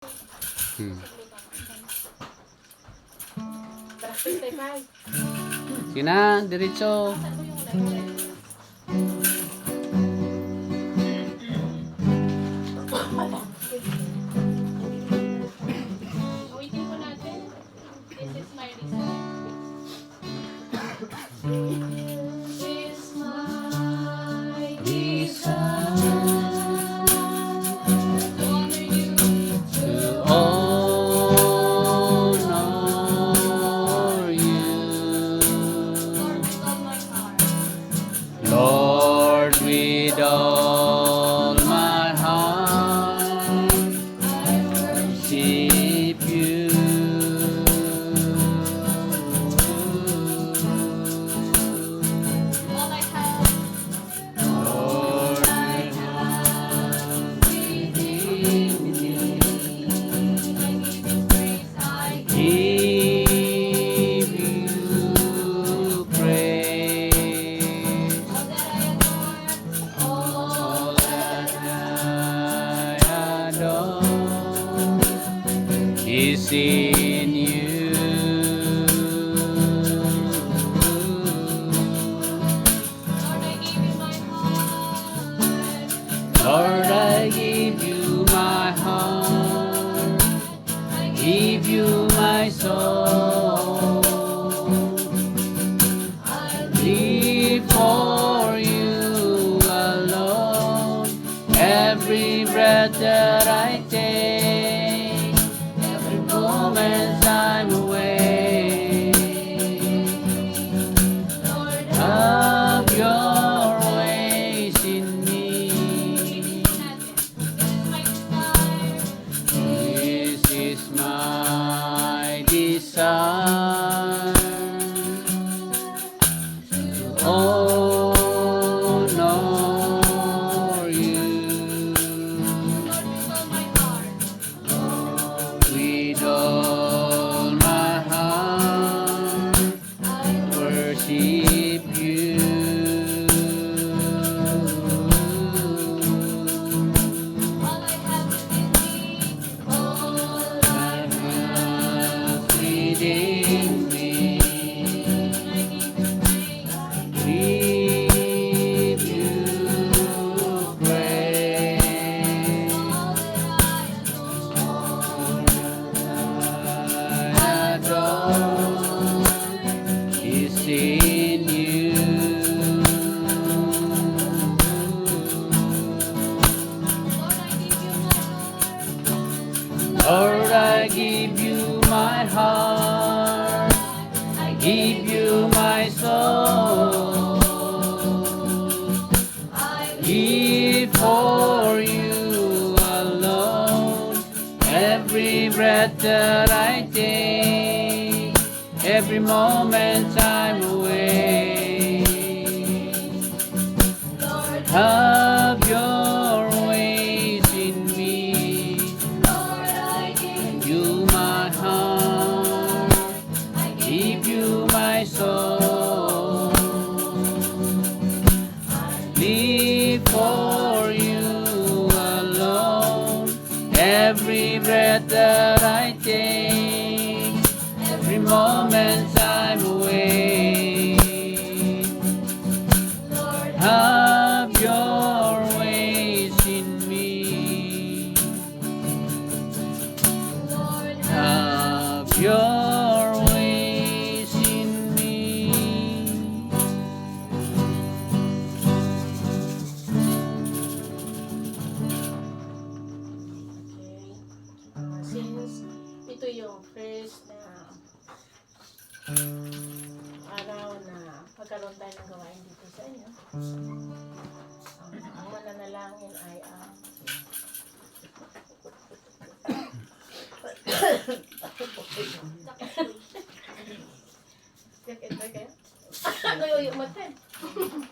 Hmm. Tara, 55. Sige na, diretso. Awitin po natin. This is my reason. This is my Desire to honor you. to honor you, Lord, with all my heart, Lord, with all my heart, I worship worship you. all I have. Lord, I have within me. I give you praise. I give you praise. all that I adore. All that I adore is in you. Lord, I give you my heart. Lord, I give you my soul. I Live for you alone. Every breath that I take, every moment I'm away. Lord, Have your ways in me. This is my desire to honor you with all my heart. Worship you. all I Have within me. Give you praise. I adore is in you. Lord, I give you my heart. I give you my soul. Give for you alone. Every breath that I take, every moment I'm away. Have your ways in me. You my heart, give you my soul. Live for you alone. Every breath that I take, every moment I'm away. Have your ways in me. Have your ways in me. Since ito yung first na araw na pagkaroon tayo ng gawain dito sa inyo, ang mananalangin ay sakit ba kayo? Nuyuyo mo tayo.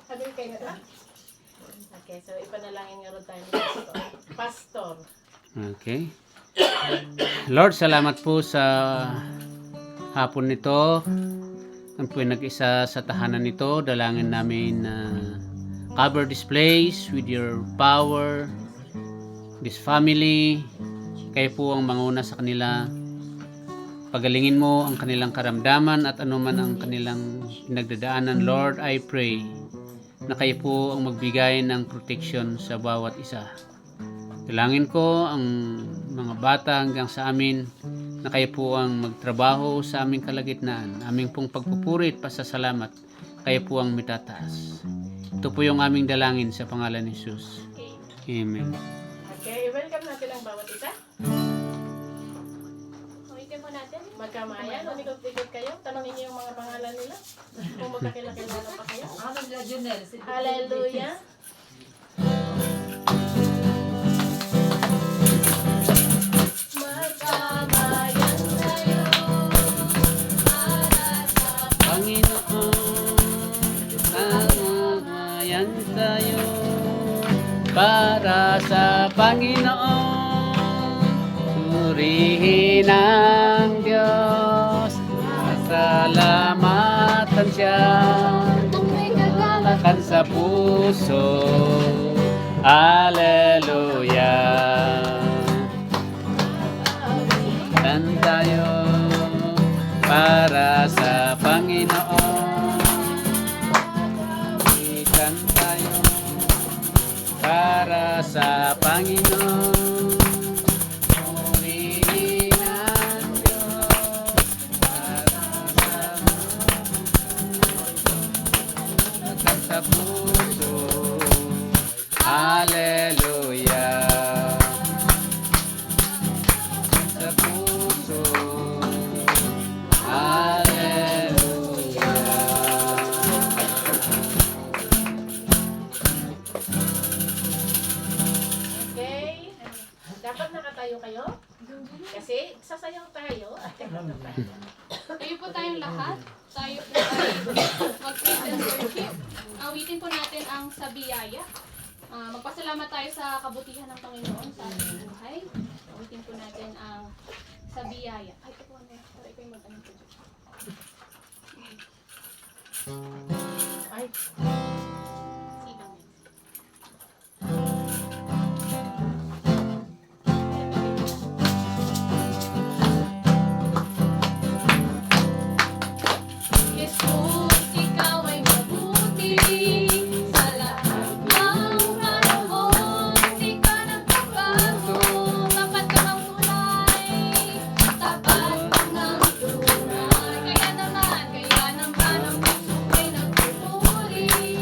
Sabi kayo na. Okay, so ipanalangin nga rin tayo ni Pastor. Okay. Lord, salamat po sa hapon nito. Ang po nag-isa sa tahanan nito. Dalangin namin na cover this place with your power, this family, Kayo po ang manguna sa kanila. Pagalingin mo ang kanilang karamdaman at anuman ang kanilang pinagdadaanan. Lord, I pray na kayo po ang magbigay ng protection sa bawat isa. Dalangin ko ang mga bata hanggang sa amin na kayo po ang magtrabaho sa aming kalagitnaan. Aming pong pagpupuri at pasasalamat. Kayo po ang mitataas. Ito po yung aming dalangin sa pangalan ni Jesus. Amen. Okay, welcome natin ang bawat isa. Ulitin po natin. Magkamayan, umikot-ikot kayo. Tanongin niyo yung mga pangalan nila. Kung magkakilala pa kayo. Hallelujah. Magkamayan tayo para sa Panginoon, kamayan tayo para sa Panginoon. Purihin ang Diyos, salamatan siya, kagalakan sa puso. Hallelujah. Dan tayo para sa Panginoon. Ikan tayo para sa Panginoon. Purihin ang Diyos para sa puso. Hallelujah. Sa puso. Hallelujah. Okay. Dapat nakatayo kayo. Kasi sasayaw tayo. Tayo po tayong lahat. Tayo po ay mag-praise and worship. Awitin po natin ang sa biyaya. Magpasalamat tayo sa kabutihan ng Panginoon sa ating buhay. Awitin po natin ang sa biyaya. Ay, ito po ano. Para ikaw yung mag-ano po. Ay, Sibang yan. Jesus, ikaw ay mabuti sa lahat ng panahon. Di ka nagbabago, tapat ka ng tunay, tapat ka ng tunay. Kaya naman ang puso ay nagpupuri.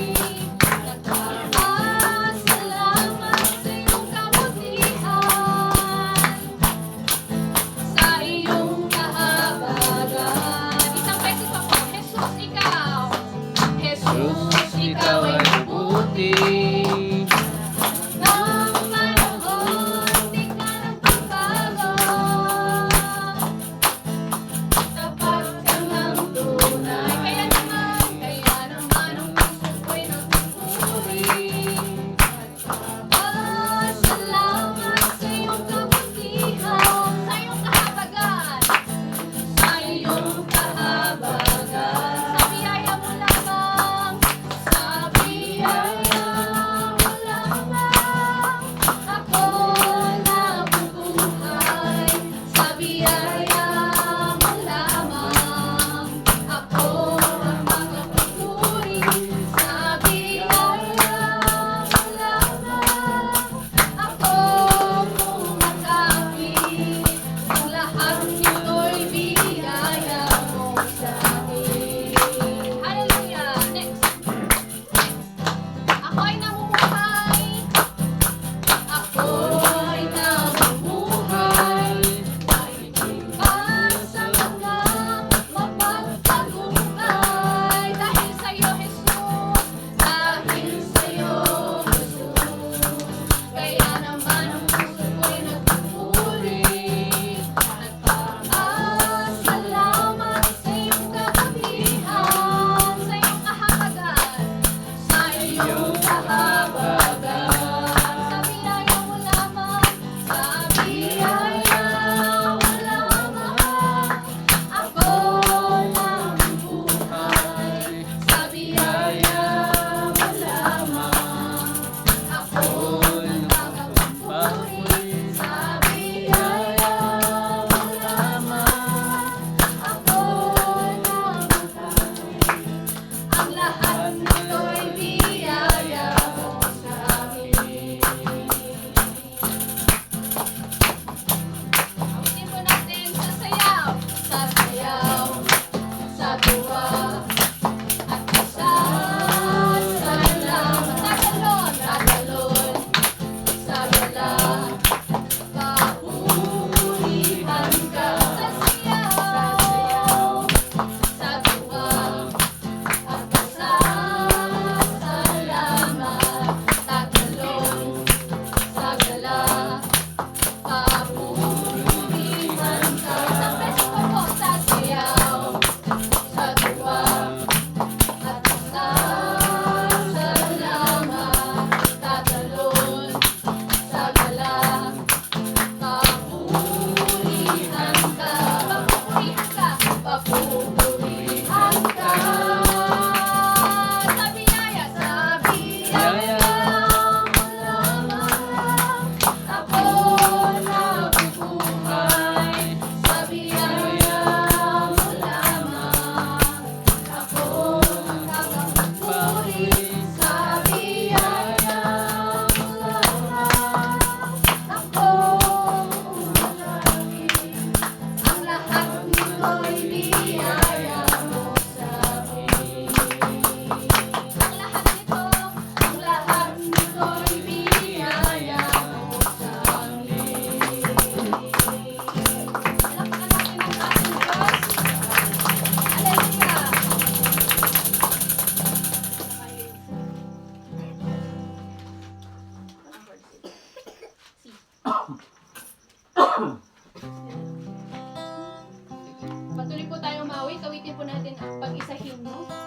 po natin ang pag-isahin mo. Hindi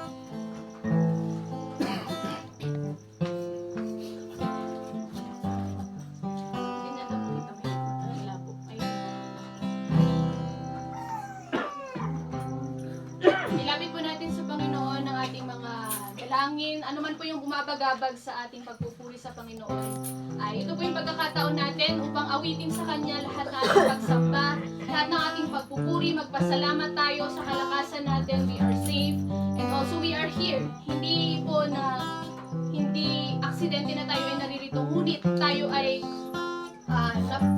na ito makita mo yung labo. Ayun. Ilapit po natin sa Panginoon ang ating mga dalangin. Ano man po yung bumabagabag sa ating pagpupuri sa Panginoon. Ay, ito po yung pagkakataon natin upang awitin sa Kanya lahat ng ating pagsamba, lahat ng ating pagpupuri, magpasalamat tayo sa kalakasan natin. We are safe and also we are here. Hindi po na hindi aksidente na tayo ay naririto, ngunit tayo ay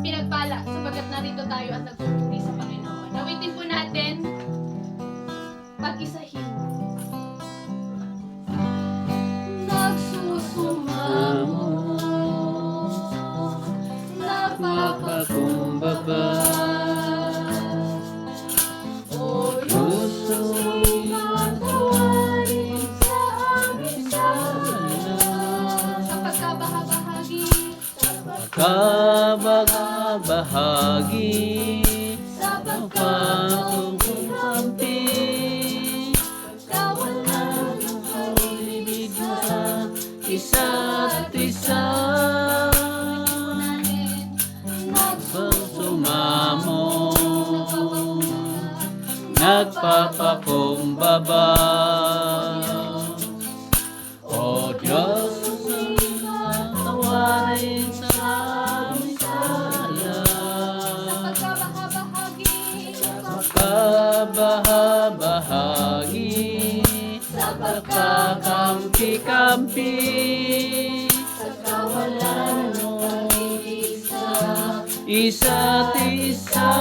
pinagpala sapagkat narito tayo at nagpupuri sa Panginoon. Awitin po natin pag-isahin. Nagsusumamo, Magpakumbaba, o Diyos, patawarin sa aming sala. Sa pagkabahabahagi, kabahagi, sa pagkakumpi, pagkawalan ng pag-ibig sa isa't isa. Sumamo, nagpapakumbaba, O Diyos, tawarin sa aming sala. Kabahabahagi, sa pagkakampi-kampi, sa kawalan ng isa't isa.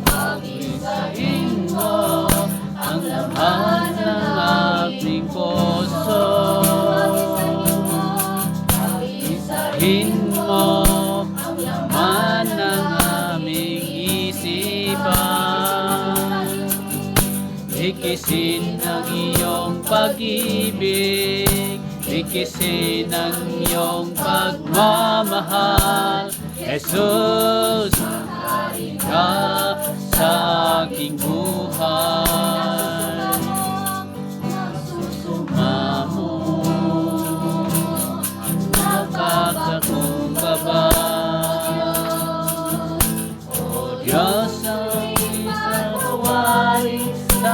Pag-isahin mo ang laman ng ating puso. Pag-isahin mo ang laman ng aming isipan. Likisin ang iyong pag-ibig, likisin ang iyong pagmamahal. Jesus, mahari ka sa aking buhay. Nagsusumamo, nagpapakumbaba, O Diyos, ang isatawarin sa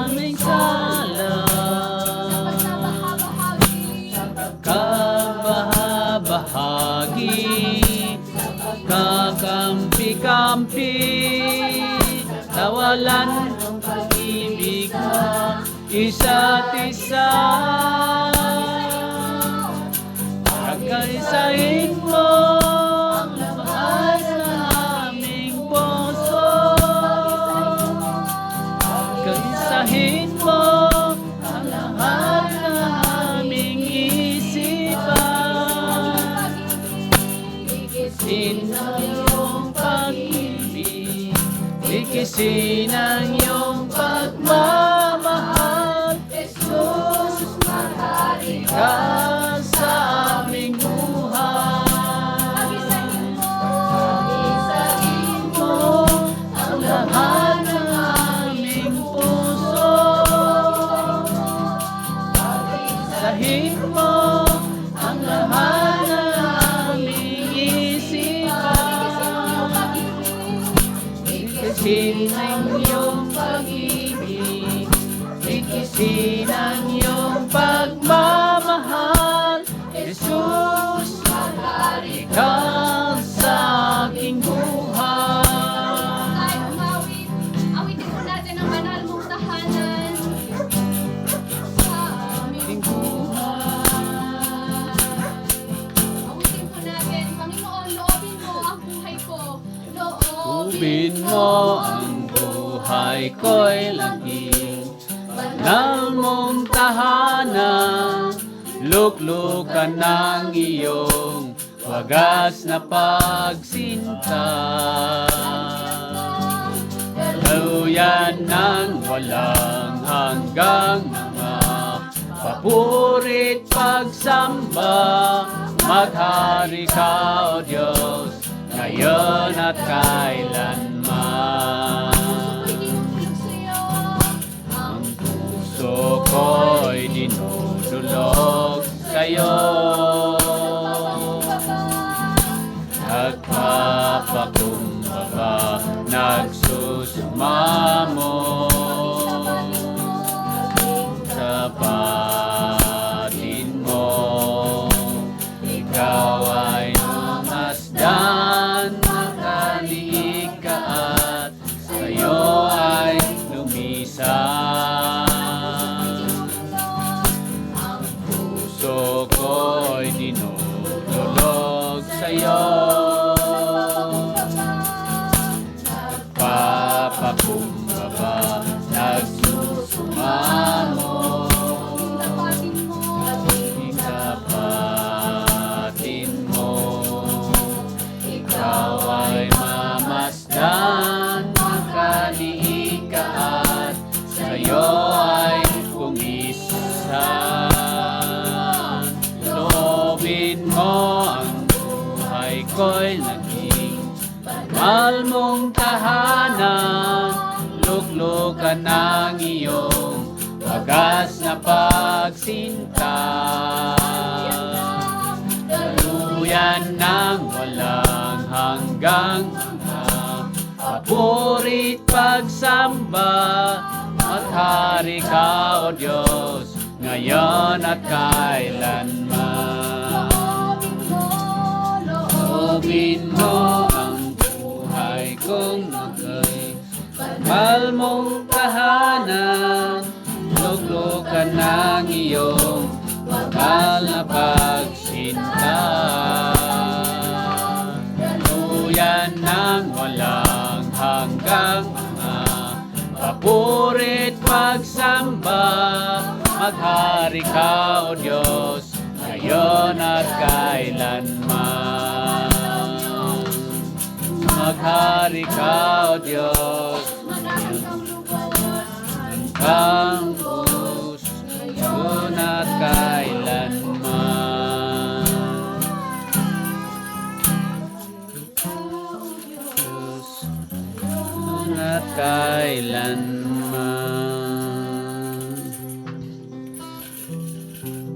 aming sala. Kabahabahagi, kakampi-kampi, tawalan ng pag-ibig mo isa't isa. Pagkaisahin mo ang laman ng aming puso. Pagkaisahin mo ang lahat ng aming isipan. Likisin ang iyong pag-ibig, likisin ang iyong pagmamahal. Jesus, mahari ka sa aming buhay. Pag-isahin mo ang lahat ng aming puso. Pag-isahin mo ang lahat ng aming isipan. Likisin ang iyong pag-ibig, likisin ang iyong pagmamahal. Jesus, mahari ka sa aking buhay. tayo umawit. Awitin po natin ang banal mong tahanan sa aming buhay. Awitin po natin, Panginoon, loobin mo ang buhay ko. Loobin mo ang buhay ko'y laging banal mong tahanan. Luklukan ng iyong wagas na pagsinta. Daluyan ng walang hanggang mga papurit pagsamba. Maghari ka, O Diyos, ngayon at kailanman. ko'y dinudulog sa'yo. Nagpapakumbaba, nagsusumamo sa patin mo. Ikaw ay namasdan, nakaliig ka at sa'yo ay lumisan. Ang puso ko'y dinudulog sa'yo. Nagpapakumbaba, nagsusumamo ikapatin mo. Ikaw ay mamasdan, makaliig ka at sa'yo ay kumisan. Loobin mo ang buhay ko'y naging banal mong tahanan. Luklukan ng iyong wagas na pagsinta. Daluyan ng walang hanggang mga paborit pagsamba. Maghari ka, O Diyos, ngayon at kailanman. Loobin mo ang buhay kong magay banal mong tahanan. Luklukan ng iyong bakal na pagsinta. Daluyan ng walang hanggang mga paborit pagsamba. Maghari ka, O Diyos, ngayon at kailanman. Maghari ka, O Diyos, ang bus ngayon at kailanman. Diyos, ngayon at kailanman.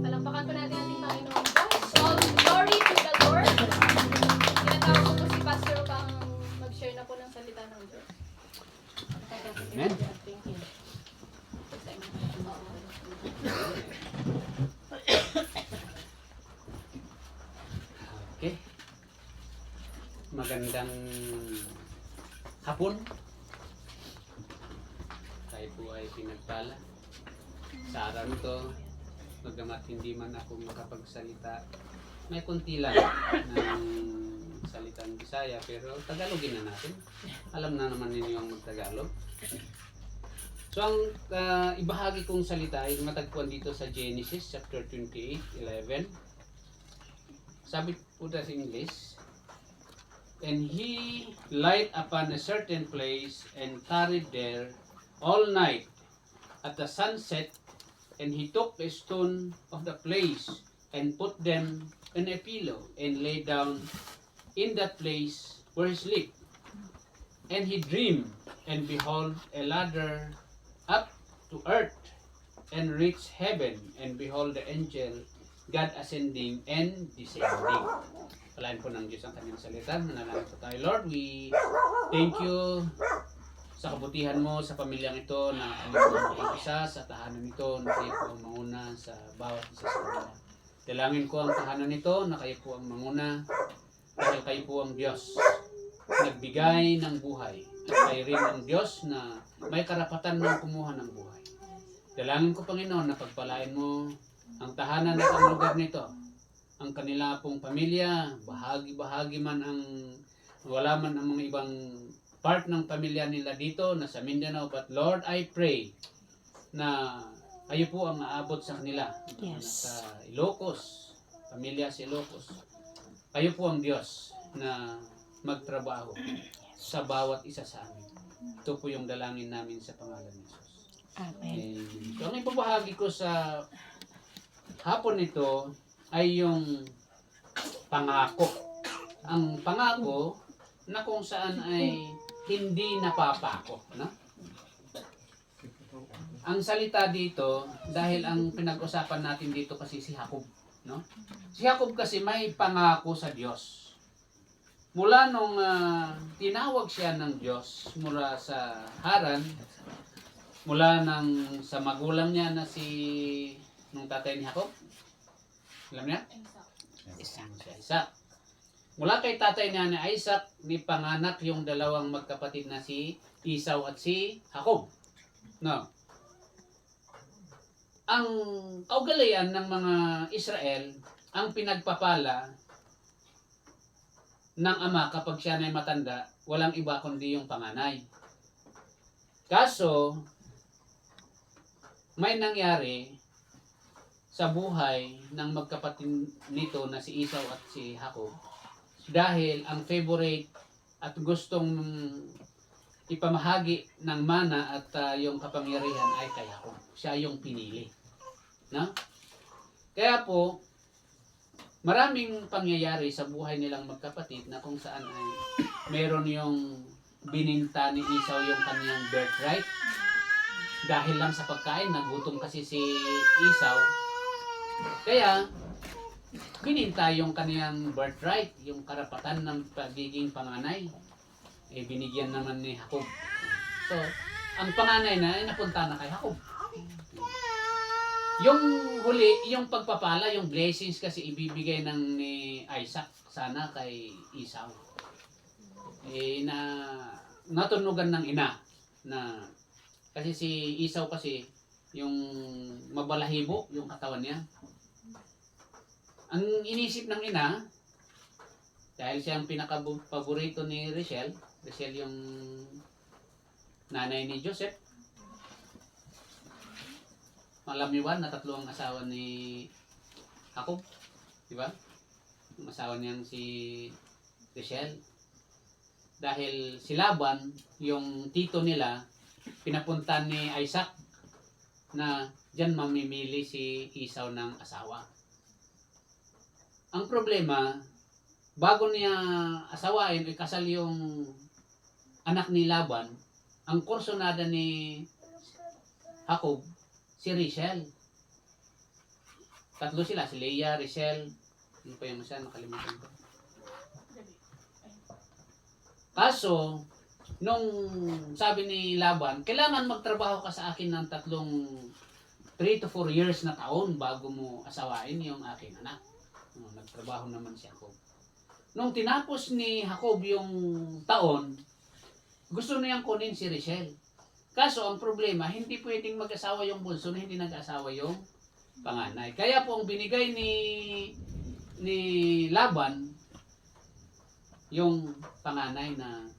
Palakpakan po natin ating Panginoon Diyos. All glory to the Lord. Tinatawag ko po si Pastor upang mag-share na po ng salita ng Diyos. Amen. Thank you. Okay. Magandang hapon. Tayo po ay pinagpala sa araw nito. Bagamat hindi man ako makapagsalita, may konti lang ng salitang Bisaya, pero Tagalogin na natin. Alam na naman ninyo ang magtagalog. So ang ibahagi kong salita ay matagpuan dito sa Genesis chapter 28:11. Sabi po sa English, "And he light upon a certain place and tarried there all night. At the sunset, and he took a stone of the place and put them in a pillow and lay down in that place where he slept. And he dreamed, and behold, a ladder up to earth and reached heaven, and behold, the angel God ascending and descending." Palain po ng Diyos ang kanyang salita. Manalangin po tayo. Lord, we thank you sa kabutihan mo sa pamilyang ito na kami po ang mag-isa sa tahanan nito na kayo po ang manguna sa bawat isa sa kanila. Dalangin ko ang tahanan nito na kayo po ang manguna dahil kayo po ang Diyos nagbigay ng buhay at kayo rin ang Diyos na may karapatan ng kumuha ng buhay. Dalangin ko, Panginoon, na pagpalain mo ang tahanan at ang lugar nito, ang kanila pong pamilya, bahagi-bahagi man ang wala man ang mga ibang part ng pamilya nila dito na sa Mindanao, but Lord, I pray na kayo po ang aabot sa kanila. Yes. Sa Ilocos, pamilya sa Ilocos, kayo po ang Diyos na magtrabaho sa bawat isa sa amin. Ito po yung dalangin namin sa pangalan ni Jesus. Amen. So ang ipabahagi ko sa hapon nito ay yung pangako. Ang pangako na kung saan ay hindi napapako, no? ang salita dito, dahil ang pinag-usapan natin dito kasi si Jacob, no? Si Jacob kasi may pangako sa Diyos. Mula nung tinawag siya ng Diyos mula sa Haran, mula sa magulang niya na nung tatay ni Jacob, alam niya? Isaac. Mula kay tatay niya ni Isaac, ni panganak yung dalawang magkapatid na si Esau at si Jacob. No. Ang kaugalian ng mga Israel, ang pinagpapala ng ama kapag siya na matanda, walang iba kundi yung panganay. Kaso, may nangyari sa buhay ng magkapatid nito na si Esau at si Jacob. Dahil ang favorite at gustong ipamahagi ng mana at yung kapangyarihan ay kay Jacob. Siya yung pinili. No? Kaya po, maraming pangyayari sa buhay nilang magkapatid na kung saan ay meron yung bininta ni Esau yung kanyang birthright. Dahil lang sa pagkain, nagutom kasi si Esau. Kaya, bininta yung kanyang birthright, yung karapatan ng pagiging panganay. Eh, binigyan naman ni Jacob. So, ang panganay na ay napunta na kay Jacob. Yung huli, yung pagpapala, yung blessings kasi ibibigay ng ni Isaac sana kay Esau. Eh, natunugan ng ina na kasi si Esau kasi yung mabalahibo yung katawan niya. Ang inisip ng ina, dahil siya ang pinaka-paborito ni Rachel yung nanay ni Joseph. Malamiwan na tatlo ang asawa ni Jacob, di ba? Ang asawa niyang si Rachel. Dahil si Laban, yung tito nila, pinapunta ni Isaac na diyan mamimili si Esau ng asawa. Ang problema, bago niya asawain, ikasal yung anak ni Laban, ang kursonada ni Jacob, si Rachel. Tatlo sila, si Leah, Rachel, ano pa yung isa, nakalimutan ko. Kaso, nung sabi ni Laban, kailangan magtrabaho ka sa akin ng 3 to 4 years na taon bago mo asawain yung aking anak. Nagtrabaho naman si Jacob. Nung tinapos ni Jacob yung taon, gusto niyang kunin si Rachel. Kaso ang problema, hindi pwedeng mag-asawa yung bunso na hindi nag-asawa yung panganay. Kaya po ang binigay ni Laban, yung panganay na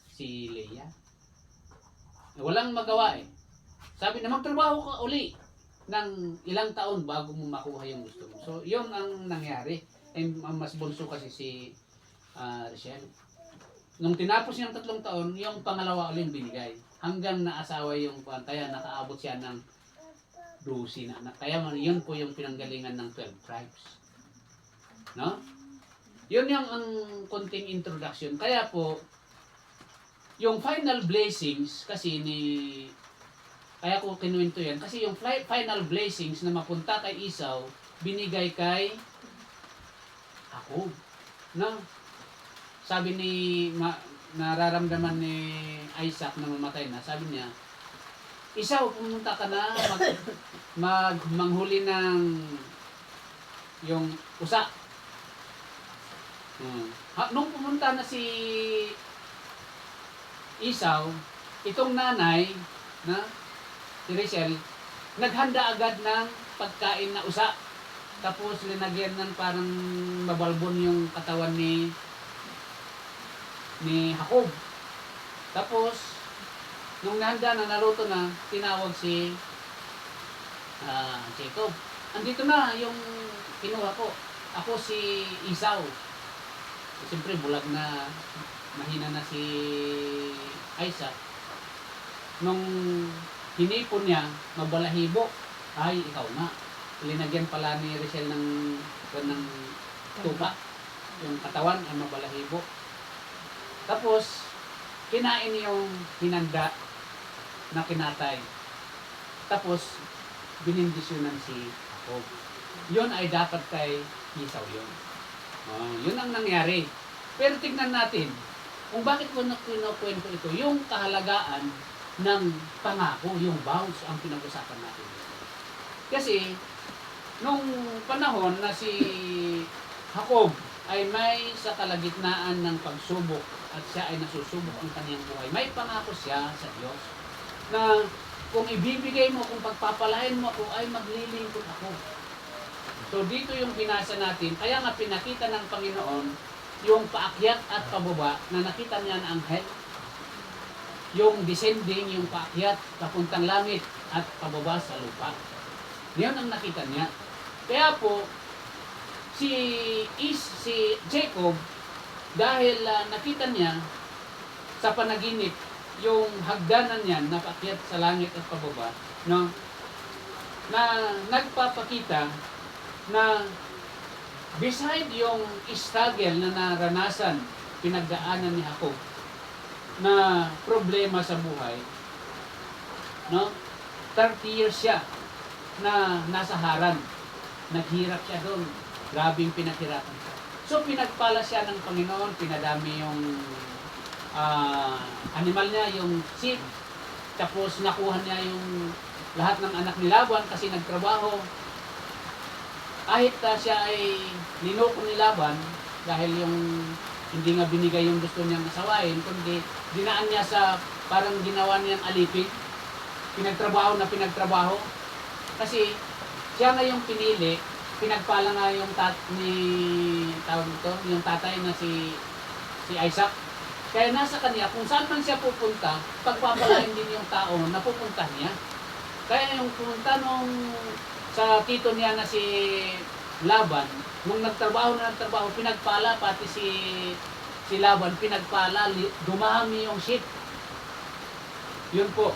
si Leah. Walang magawa eh. Sabi na magtrabaho ka uli ng ilang taon bago mo makuha yung gusto mo. So, yun ang nangyari. Ang mas bunso kasi si Rachel. Nung tinapos niyang 3 taon, yung pangalawa ulit binigay. Hanggang naasawa yung kaya nakaabot siya ng 12 na anak. Kaya yun po yung pinanggalingan ng 12 tribes. No? Yun yung ang konting introduction. Kaya po, yung final blessings kasi kaya ko kinuwento yan, kasi yung final blessings na mapunta kay Esau, binigay kay Jacob. No? Sabi nararamdaman ni Isaac na mamatay na, sabi niya, Esau, pumunta ka na, manghuli ng yung usa. Nung pumunta na si Esau, itong nanay na si Rachel, naghanda agad ng pagkain na usa. Tapos linagyan ng parang mabalbon yung katawan ni Jacob. Tapos nung nahanda na, naluto na, tinawag si Jacob. Andito na yung kinuha ko. Ako si Esau. Siyempre bulag na, mahina na si Isaac. Nung hinipon niya, mabalahibo, ay ikaw na. Linagyan pala ni Rachel ng tuba. Yung katawan ay mabalahibo. Tapos, kinain yung hinanda na kinatay. Tapos, binindisyonan si Jacob. Yun ay dapat kay Esau yun. Yun ang nangyari. Pero tignan natin, kung bakit ko kinukwento ito, yung kahalagaan ng pangako, yung vows ang pinag-usapan natin. Kasi, nung panahon na si Jacob ay may sa kalagitnaan ng pagsubok at siya ay nasusubok ang kanyang buhay, may pangako siya sa Diyos na kung ibibigay mo, kung pagpapalain mo ako, ay maglilingkod ako. So dito yung binasa natin, kaya nga pinakita ng Panginoon yung paakyat at pababa na nakita niya ng anghel. Yung descending, yung paakyat, papuntang langit at pababa sa lupa. Yan ang nakita niya. Kaya po, si Jacob, dahil nakita niya sa panaginip yung hagdanan niya na paakyat sa langit at pababa, no? Na nagpapakita na beside yung struggle na naranasan, pinagdaanan ni Jacob, na problema sa buhay, no? 30 years siya na nasa haran. Naghirap siya doon. Grabing pinaghirapan siya. So pinagpala siya ng Panginoon, pinadami yung animal niya, yung sheep. Tapos nakuha niya yung lahat ng anak ni Laban kasi nagtrabaho. Kahit siya ay ninoko ni Laban dahil yung hindi nga binigay yung gusto niyang asawain, kundi dinaan niya sa parang ginawa niyang alipin. Pinagtrabaho na pinagtrabaho. Kasi siya nga yung pinili, pinagpala nga yung yung tatay na si Isaac. Kaya nasa kanya, kung saan man siya pupunta, pagpapalain din yung tao na pupunta niya. Kaya yung pumunta nung sa tito niya na si Laban, nung nagtrabaho, pinagpala, pati si Laban, pinagpala, dumami yung sheep. Yun po,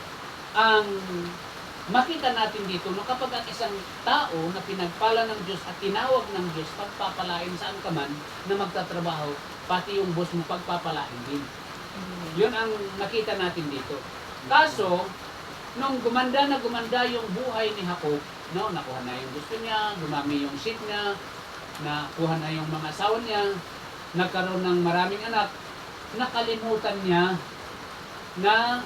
ang makita natin dito, no, kapag ang isang tao na pinagpala ng Diyos at tinawag ng Diyos, pagpapalain saan ka man na magtatrabaho, pati yung boss mo pagpapalain din. Yun ang nakita natin dito. Kaso, nung gumanda yung buhay ni Jacob, no, nakuha na yung gusto niya, dumami yung sheep niya, nakuha na yung mga asawa niya, nagkaroon ng maraming anak, nakalimutan niya na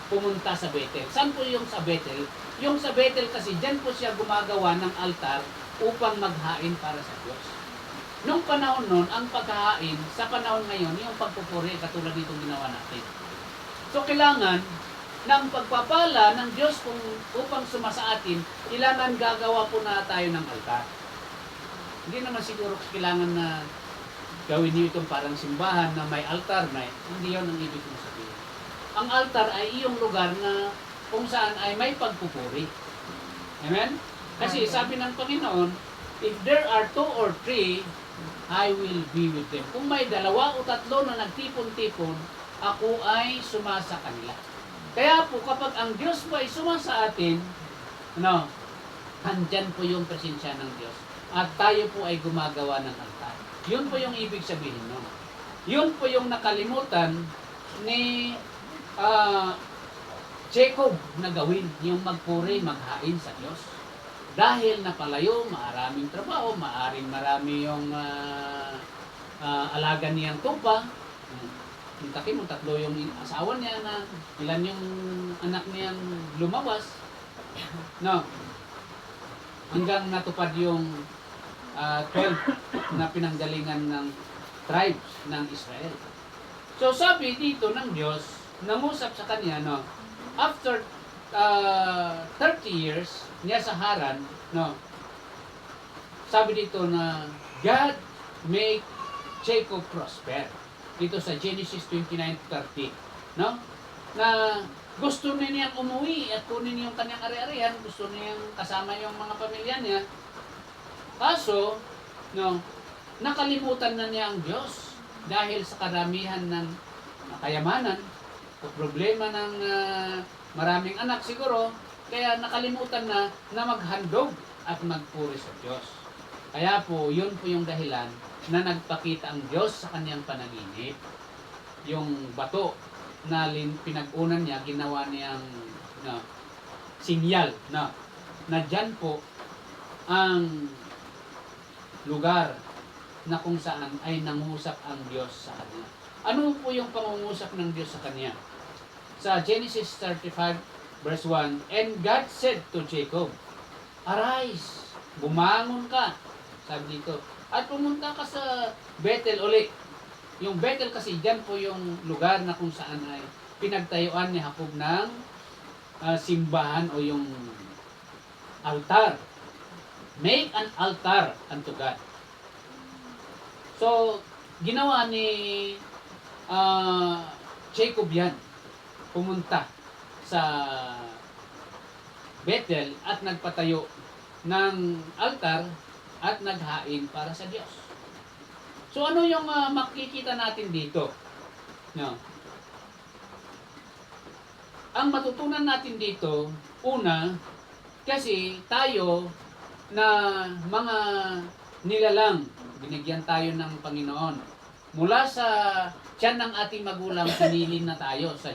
pumunta sa Bethel. Saan po yung sa Bethel? Yung sa Bethel kasi dyan po siya gumagawa ng altar upang maghain para sa Diyos. Nung panahon nun, ang paghahain, sa panahon ngayon, yung pagpupuri, katulad ditong ginawa natin. So, kailangan ng pagpapala ng Diyos kung upang sumasa atin, kailangan gagawa po na tayo ng altar. Hindi naman siguro kailangan na gawin niyo itong parang simbahan na may altar, hindi yun ang ibig kong sabihin. Ang altar ay iyong lugar na kung saan ay may pagpupuri. Amen? Kasi sabi ng Panginoon, if there are 2 or 3, I will be with them. Kung may 2 o 3 na nagtipon-tipon, ako ay sumasa kanila. Kaya po kapag ang Diyos po ay sumasa atin, andyan po yung presensya ng Diyos. At tayo po ay gumagawa ng altar. Yun po yung ibig sabihin nun. Yun po yung nakalimutan ni Jacob na gawin, yung magpuri, maghain sa Diyos. Dahil napalayo, maraming trabaho, marami yung alaga niyang tupa. Yung takin mo, 3 yung asawa niya na ilan yung anak niyang lumawas. No. Hanggang natupad yung 12 na pinanggalingan ng tribes ng Israel. So sabi dito ng Diyos, nangusap sa kanya, after 30 years niya sa Haran, sabi dito na God make Jacob prosper. Dito sa Genesis 29:30, na gusto niyang umuwi at kunin yung kanyang ari-arihan, gusto niyang kasama yung mga pamilya niya. Kaso, nakalimutan na niya ang Diyos dahil sa karamihan ng kayamanan o problema ng maraming anak siguro, kaya nakalimutan na maghandog at magpuri sa Diyos. Kaya po, yun po yung dahilan na nagpakita ang Diyos sa kanyang panaginip. Yung bato na pinag-unan niya, ginawa niyang sinyal na dyan po ang lugar na kung saan ay nangusap ang Diyos sa kanya. Ano po yung pangungusap ng Diyos sa kanya? Sa Genesis 35 verse 1, "And God said to Jacob, Arise, bumangon ka," sabi dito, "at pumunta ka sa Bethel uli." Yung Bethel kasi dyan po yung lugar na kung saan ay pinagtayuan ni Jacob ng simbahan o yung altar. Make an altar unto God. So, ginawa ni Jacob yan. Pumunta sa Bethel at nagpatayo ng altar at naghain para sa Diyos. So, ano yung makikita natin dito? No. Ang matutunan natin dito, una, kasi tayo na mga nilalang, binigyan tayo ng Panginoon. Mula sa tiyan ng ating magulang, pinili na tayo. Sa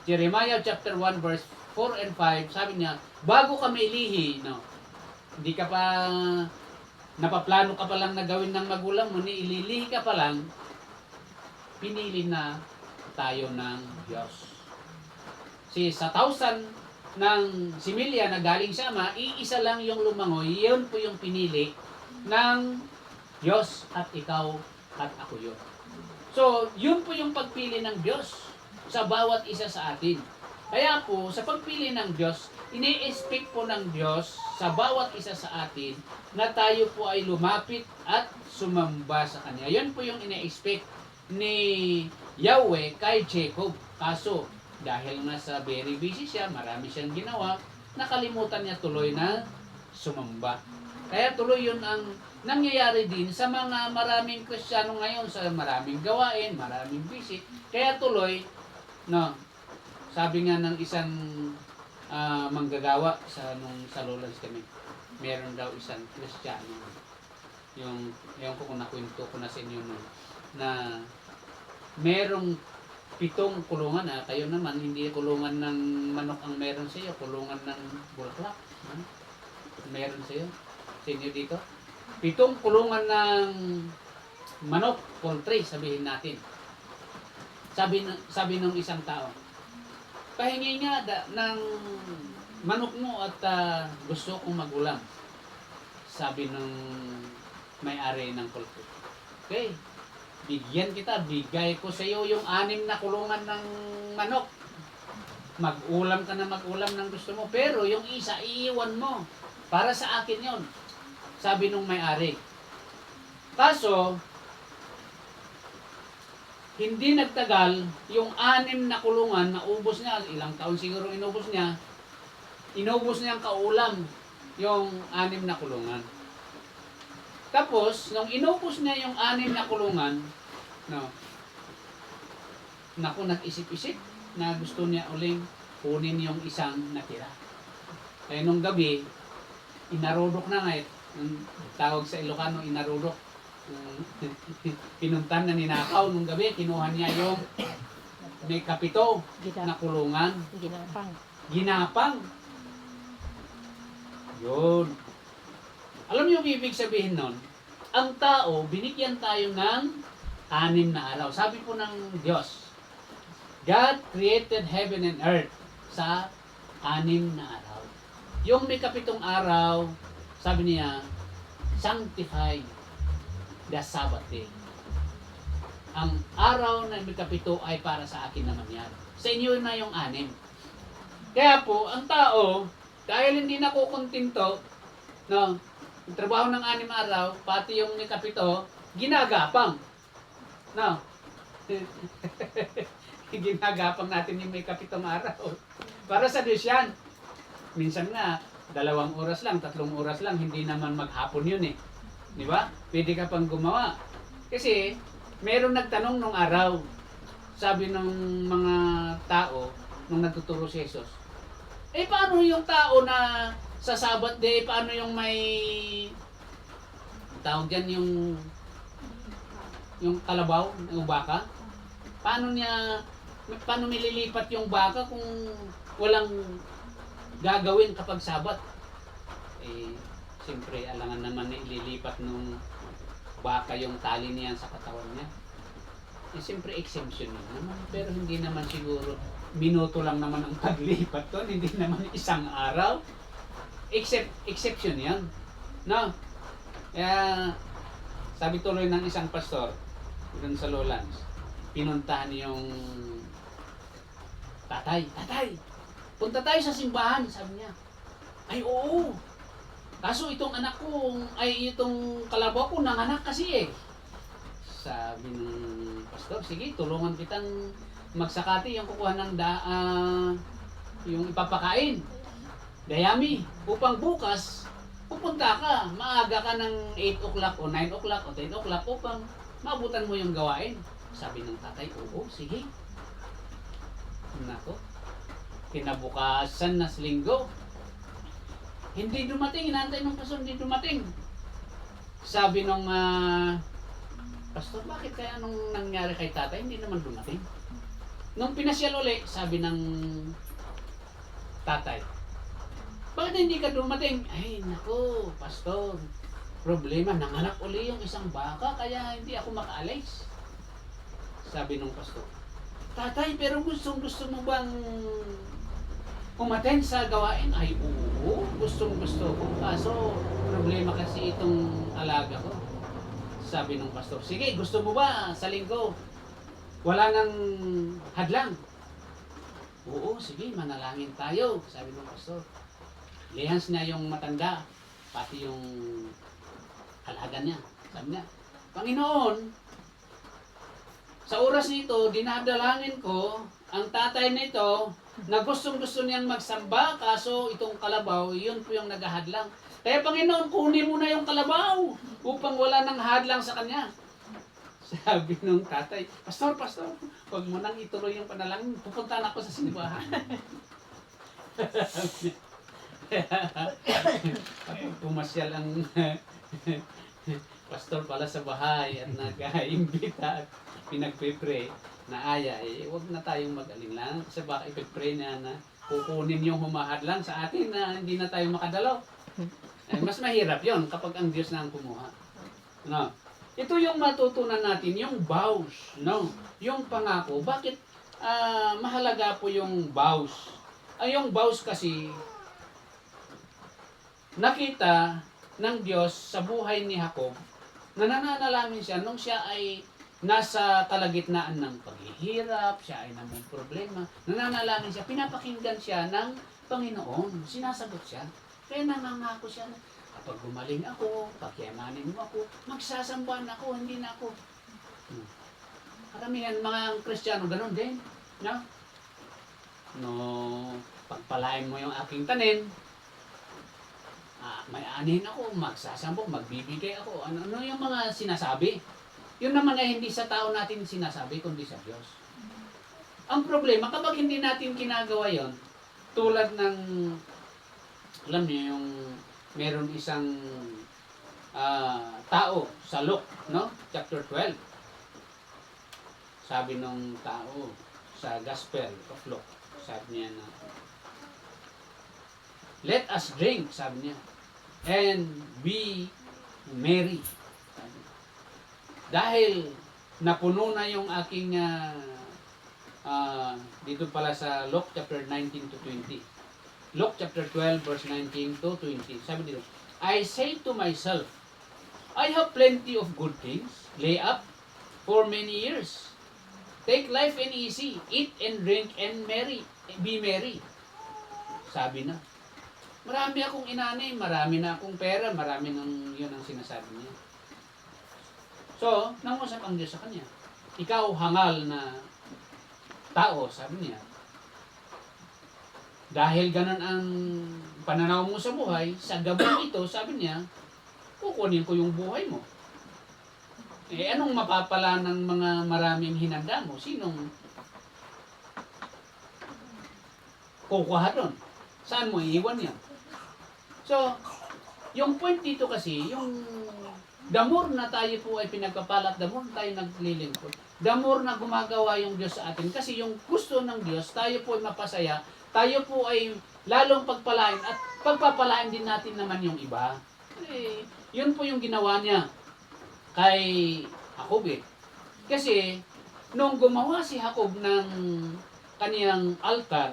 Jeremiah chapter 1 verse 4 and 5, sabi niya, bago ka may ilihi, hindi ka pa, napaplano ka pa lang na gawin ng magulang mo, ililihi ka pa lang, pinili na tayo ng Diyos. Sa 1,000 ng similya na galing sa Ama, iisa lang yung lumangoy, yun po yung pinili ng Diyos at ikaw at ako yun. So, yun po yung pagpili ng Diyos sa bawat isa sa atin. Kaya po, sa pagpili ng Diyos, ini-expect po ng Diyos sa bawat isa sa atin na tayo po ay lumapit at sumamba sa Kanya. Yun po yung ini-expect ni Yahweh kay Jacob. Kaso, dahil nasa very busy siya, marami siyang ginawa, nakalimutan niya tuloy na sumamba. Kaya tuloy yun ang nangyayari din sa mga maraming Kristiyano ngayon, sa maraming gawain, maraming busy. Kaya tuloy, sabi nga ng isang manggagawa nung sa Lowlands kami, meron daw isang Kristiyano, yung kung nakwento ko na sa inyo na merong 7 kulungan. Kayo naman, hindi kulungan ng manok ang meron sa iyo, kulungan ng bulaklak. Meron sa iyo, sa inyo dito. 7 kulungan ng manok, poultry, sabihin natin. Sabi ng isang tao, pahingi nga ng manok mo at gusto kong magulam. Sabi ng may-ari ng poultry, okay, bigyan kita, bigay ko sa iyo yung 6 na kulungan ng manok. Mag-ulam ka na mag-ulam ng gusto mo, pero yung isa, iiwan mo. Para sa akin yon, sabi nung may-ari. Kaso, hindi nagtagal, yung 6 na kulungan, naubos niya, ilang taon siguro inubos niya ang kaulam, yung 6 na kulungan. Tapos, nung inubos niya yung 6 na kulungan, nag-isip-isip na gusto niya uling kunin yung isang natira. Kaya nung gabi, inarudok na nga, tawag sa Ilocano, inarudok. Pinuntan na ninakaw nung gabi, kinuha niya yung may 7 na kulungan. Ginapang. Yun. Alam niyo yung ibig sabihin nun? Ang tao, binigyan tayo ng 6 na araw. Sabi po ng Diyos, God created heaven and earth sa 6 na araw. Yung may 7 araw, sabi niya, sanctify the Sabbath day. Ang araw na may 7 ay para sa akin naman yan. Sa inyo na yung 6. Kaya po, ang tao, dahil hindi nakukontinto, yung trabaho ng 6 araw, pati yung may 7, ginagapang. Ginagapang natin yung may 7 araw. Para sa Diyos yan. Minsan nga, 2 oras lang, 3 oras lang, hindi naman maghapon yun eh. Di ba? Pwede ka pang gumawa. Kasi, meron nagtanong nung araw, sabi ng mga tao, nung nagtuturo si Jesus, paano yung tao na sa Sabbath day, paano yung may tawag dyan yung kalabaw, yung baka? Paano nililipat yung baka kung walang gagawin kapag Sabat? Eh, siyempre, alangan naman na ililipat nung baka yung tali niyan sa katawan niya. Eh, siyempre, exemption yun naman. Pero hindi naman siguro, minuto lang naman ang paglipat doon, hindi naman isang araw. Exception yan. No? Kaya, sabi tuloy ng isang pastor, doon sa Lowlands, pinuntahan yung tatay, punta tayo sa simbahan, sabi niya. Ay, oo. Kaso itong anak ko, itong kalabaw ko, nanganak kasi eh. Sabi ng pastor, sige, tulungan kitang magsakati yung kukuha ng yung ipapakain. Dayami, upang bukas, pupunta ka, maaga ka ng 8 o'clock o 9 o'clock o 10 o'clock upang maabutan mo yung gawain. Sabi ng tatay, oo, sige. Nako, kinabukasan na linggo. Hindi dumating, inaantay ng pastor, hindi dumating. Sabi nung pastor, bakit kaya anong nangyari kay tatay? Hindi naman dumating. Nung pinasyal uli, sabi ng tatay, bakit hindi ka dumating? Ay, nako, pastor, problema, nanganak uli yung isang baka, kaya hindi ako makaalis. Sabi nung pastor, tatay, pero gusto mo bang umaten sa gawain? Ay, oo, gusto ko. Kaso, problema kasi itong alaga ko. Sabi ng pastor, sige, gusto mo ba sa linggo? Wala nang hadlang. Oo, sige, manalangin tayo. Sabi ng pastor. Lihans na yung matanda, pati yung alaga niya. Sabi niya, Panginoon, sa oras nito, dinadalangin ko ang tatay nito na gustong-gusto niyang magsamba, kaso itong kalabaw, yun po yung naghahadlang. Kaya Panginoon, kunin mo na yung kalabaw upang wala nang hadlang sa kanya. Sabi nung tatay, Pastor, huwag mo nang ituloy yung panalangin, pupunta na ako sa simbahan. Kapag pumasyal ang pastor pala sa bahay at nag-iimbita at pinagpe-pray na aya, huwag na tayong mag-alinlangan kasi baka ipag-pray na kukunin yung humahadlang sa atin na hindi na tayo makadalaw. Mas mahirap yon kapag ang Diyos na ang kumuha. No? Ito yung matutunan natin, yung vows, no? Yung pangako. Bakit mahalaga po yung vows? Yung vows kasi nakita ng Diyos sa buhay ni Jacob na nananalangin siya nung siya ay nasa kalagitnaan ng paghihirap, siya ay namang problema, nananalangin siya, pinapakinggan siya ng Panginoon, sinasagot siya. Kaya nangangako siya na kapag gumaling ako, pagyamanin mo ako, magsasambahan ako, hindi na ako. Karamihan mga Kristiyano ganun din. No? Pagpalain mo yung aking tanim, may anihin ako, magsasambok, magbibigay ako. Ano yung mga sinasabi? Yun naman ay hindi sa tao natin sinasabi, kundi sa Diyos. Ang problema, kapag hindi natin ginagawa yon, tulad ng, alam niyo yung, meron isang tao sa Luke, no? Chapter 12. Sabi nung tao sa Gospel of Luke, sabi niya na, let us drink, sabi niya, and be merry. Dahil napuno na yung aking dito pala sa Luke chapter 19 to 20. Luke chapter 12 verse 19 to 20. Sabi dito, I say to myself, I have plenty of good things lay up for many years. Take life and easy, eat and drink and be merry. Sabi na. Marami akong inanay, marami na akong pera, marami nang yun ang sinasabi niya. So, nangusap ang Diyos sa kanya. Ikaw hangal na tao, sabi niya. Dahil ganun ang pananaw mo sa buhay, sa gabong ito, sabi niya, kukunin ko yung buhay mo. Anong mapapala ng mga maraming hinanda mo? Sinong kukuha doon? Saan mo iiwan yan? So, yung point dito kasi, yung the more na tayo po ay pinagpapalat, the more tayo naglilingkod. the more na gumagawa yung Diyos sa atin. Kasi yung gusto ng Diyos, tayo po ay mapasaya, tayo po ay lalong pagpalain at pagpapalain din natin naman yung iba. Eh, yun po yung ginawa niya kay Jacob eh. Kasi nung gumawa si Jacob ng kaniyang altar,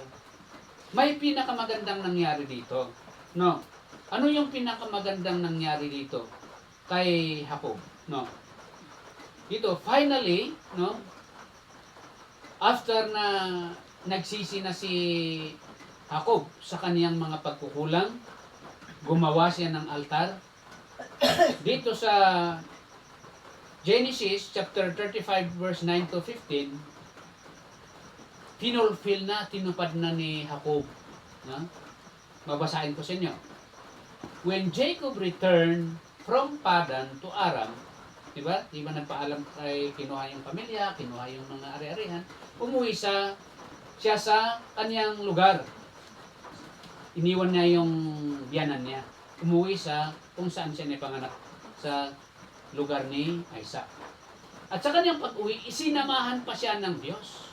may pinakamagandang nangyari dito. No. Ano yung pinakamagandang nangyari dito kay Jacob? No. Dito finally, no, after na nagsisi na si Jacob sa kaniyang mga pagkukulang, gumawa siya ng altar. Dito sa Genesis chapter 35 verse 9 to 15, tinulfill na, tinupad na ni Jacob. No? Babasahin ko sa inyo. When Jacob returned from Padan to Aram, diba? Diba nagpaalam kay kinuha yung pamilya, kinuha yung mga ari-arihan, umuwi siya sa kanyang lugar. Iniwan niya yung biyanan niya. Umuwi sa kung saan siya napanganak, sa lugar ni Isaac. At sa kanyang pag-uwi, isinamahan pa siya ng Diyos.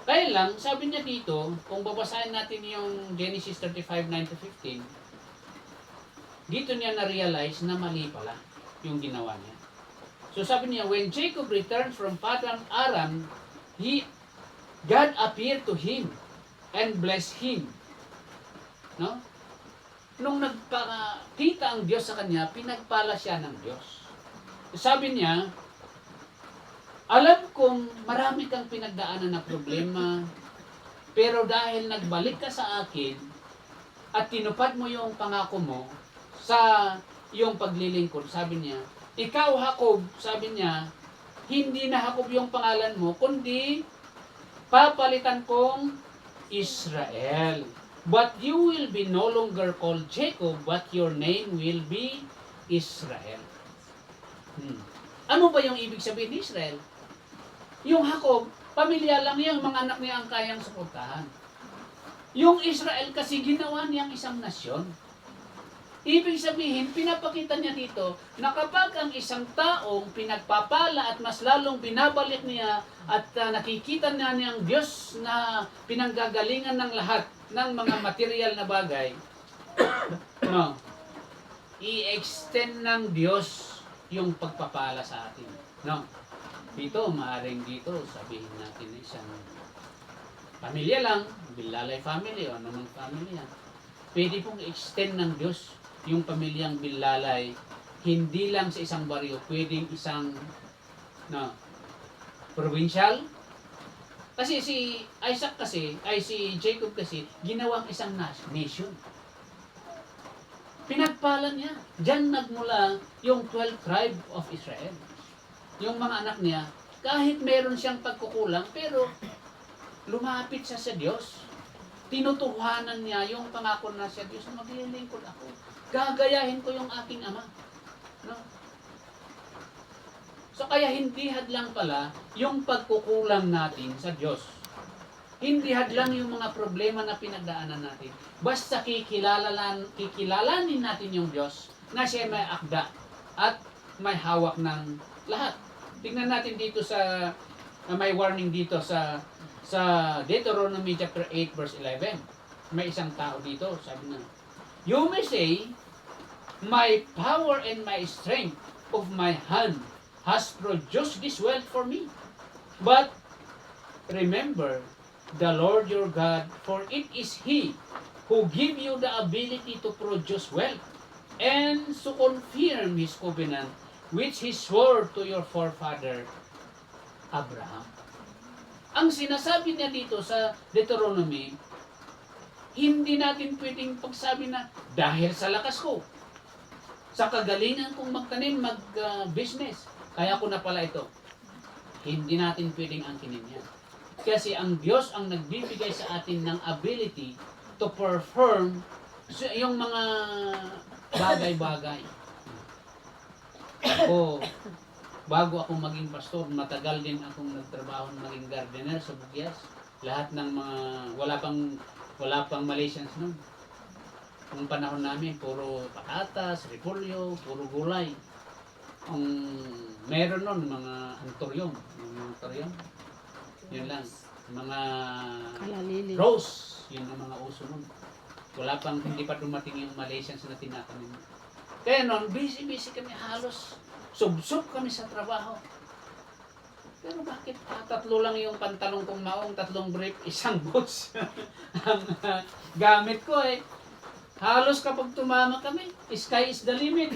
Kaya lang, sabi niya dito, kung babasahin natin yung Genesis 35, 9 to 15, dito niya na-realize na mali pala yung ginawa niya. So sabi niya, when Jacob returned from Padan Aram, God appeared to him and blessed him. No? Nung nagpakita ang Diyos sa kanya, pinagpala siya ng Diyos. Sabi niya, alam kong marami kang pinagdaanan na problema, pero dahil nagbalik ka sa akin at tinupad mo yung pangako mo sa iyong paglilingkod, sabi niya, ikaw Jacob, sabi niya, hindi na Jacob yung pangalan mo, kundi papalitan kong Israel. But you will be no longer called Jacob, but your name will be Israel. Ano ba yung ibig sabihin ni Israel? Yung Jacob, pamilya lang yung mga anak niya ang kayang suportahan. Yung Israel kasi ginawa niyang isang nasyon. Ibig sabihin, pinapakita niya dito na kapag ang isang taong pinagpapala at mas lalong binabalik niya at nakikita niya niyang Diyos na pinanggagalingan ng lahat ng mga material na bagay, no, i-extend ng Diyos yung pagpapala sa atin. No? Dito, maaaring dito, sabihin natin isang pamilya lang, Bilalay family o anumang family yan. Pwede pong i-extend ng Diyos yung pamilyang Bilalay, hindi lang sa isang baryo, pwedeng isang provincial. Kasi si Isaac kasi, ay si Jacob kasi, ginawang isang nation. Pinagpala niya. Diyan nagmula yung 12 tribe of Israel. Yung mga anak niya, kahit meron siyang pagkukulang, pero lumapit siya sa Diyos. Tinutuhanan niya yung pangako na siya, Diyos, maglilingkod ako. Gagayahin ko yung aking ama. No? So kaya hindi hadlang pala yung pagkukulang natin sa Diyos. Hindi hadlang yung mga problema na pinagdaanan natin. Basta kikilalanin natin yung Diyos na siya may akda at may hawak ng lahat. Tingnan natin dito sa may warning dito sa Deuteronomy chapter 8 verse 11. May isang tao dito, sabi na, you may say, my power and my strength of my hand has produced this wealth for me. But remember the Lord your God, for it is He who give you the ability to produce wealth and to confirm His covenant which He swore to your forefather Abraham. Ang sinasabi niya dito sa Deuteronomy, hindi natin pwedeng pagsabi na dahil sa lakas ko, sa kagalingan kong magtanim, mag-business, kaya ko na pala ito. Hindi natin pwedeng angkinin yan. Kasi ang Diyos ang nagbibigay sa atin ng ability to perform yung mga bagay-bagay. Bago ako maging pastor, matagal din akong nagtrabaho maging gardener sa Bugyas. Lahat ng mga, wala pang Malaysians nun. Nung panahon namin, puro patatas, repolyo, puro gulay. Ang meron nun mga antorium. Mga antorium. Yun lang. Mga Kalalili. rose. Yun ang mga uso nun. Wala pang, hindi pa dumating yung Malaysians na tinatanim. Kaya nun, busy-busy kami halos. Sub-sub kami sa trabaho. Pero bakit tatlo lang yung pantalong kong maong, 3 brief, 1 boots ang gamit ko eh. Halos kapag tumama kami, sky is the limit.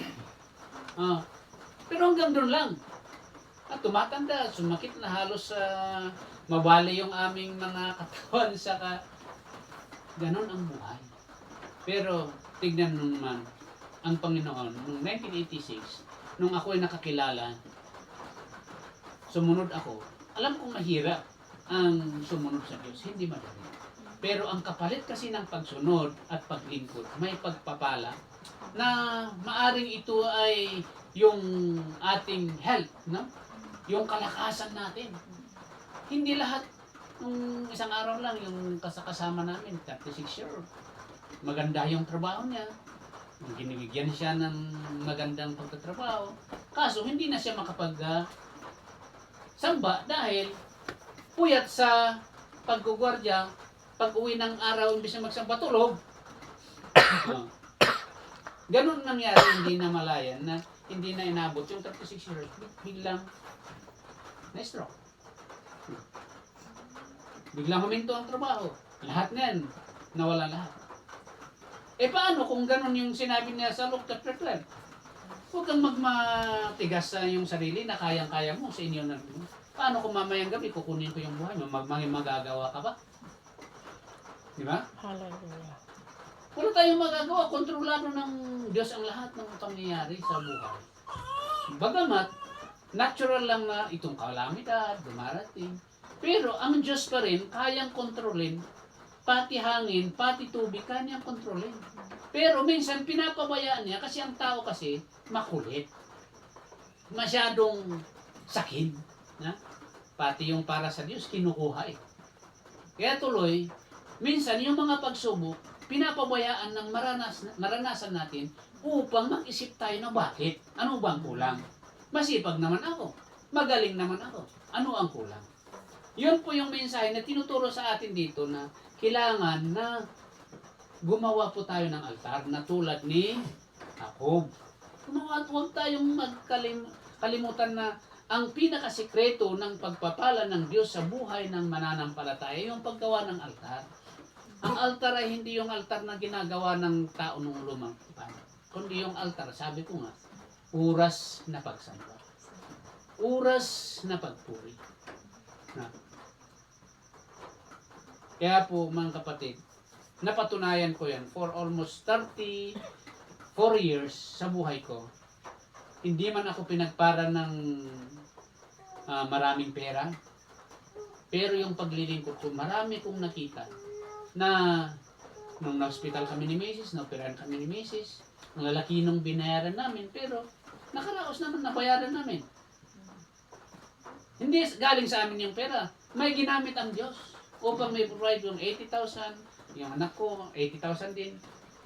Pero hanggang doon lang. At tumatanda, sumakit na halos mabali yung aming mga katawan saka ganon ang buhay. Pero tignan nung naman ang Panginoon noong 1986 nung ako ay nakakilala, sumunod ako. Alam kong mahirap ang sumunod sa Diyos, hindi madali. Pero ang kapalit kasi ng pagsunod at paglingkod, may pagpapala na maaring ito ay yung ating health, no? Yung kalakasan natin. Hindi lahat nung isang araw lang yung kasama namin, 36 year old. Maganda yung trabaho niya. Ginibigyan siya ng magandang pagtatrabaho. Kaso hindi na siya makapag samba dahil puyat sa paggugwardya. Pag uwi ng araw, imbis na magsamba, tulog. Ganun nangyari, hindi na malayan na hindi na inabot yung 36 years, biglang na-stroke. Biglang huminto ang trabaho. Lahat na yan, nawala lahat. Eh paano kung ganun yung sinabi niya sa Luke chapter 12? Huwag kang magmatigas sa yung sarili na kayang-kaya mo sa inyo na. Paano kung mamayang gabi kukunin ko yung buhay mo? Magagawa ka ba? Di ba? Hallelujah. Wala tayong magagawa. Kontrolado ng Diyos ang lahat ng pangyayari sa buhay. Bagamat, natural lang na itong kalamidad, dumarating. Pero ang Diyos pa rin, kayang kontrolin, pati hangin, pati tubig, kanyang kontrolin. Pero minsan, pinapabayaan niya kasi ang tao kasi, makulit. Masyadong sakit. Na? Pati yung para sa Diyos, kinukuha eh. Kaya tuloy, minsan yung mga pagsubok, pinapabayaan ng maranasan natin upang mag-isip tayo na bakit? Ano bang kulang? Masipag naman ako. Magaling naman ako. Ano ang kulang? Yun po yung mensahe na tinuturo sa atin dito na kailangan na gumawa po tayo ng altar na tulad ni Jacob. Huwag tayong kalimutan na ang pinakasikreto ng pagpapala ng Diyos sa buhay ng mananampalataya yung paggawa ng altar. Ang altar ay hindi yung altar na ginagawa ng tao nung lumang tipan, kundi yung altar, sabi ko nga, oras na pagsamba. Oras na pagpuri. Na. Kaya po mga kapatid, napatunayan ko yan for almost 34 years sa buhay ko. Hindi man ako pinagpara ng maraming pera, pero yung paglilingkod ko, marami kong nakita na nung na-hospital kami ni Mrs., na-operahan kami ni Mrs., ang lalaki nung binayaran namin, pero nakaraos naman, nabayaran namin. Hindi galing sa amin yung pera, may ginamit ang Diyos upang may provide yung 80,000, yung anak ko, 80,000 din.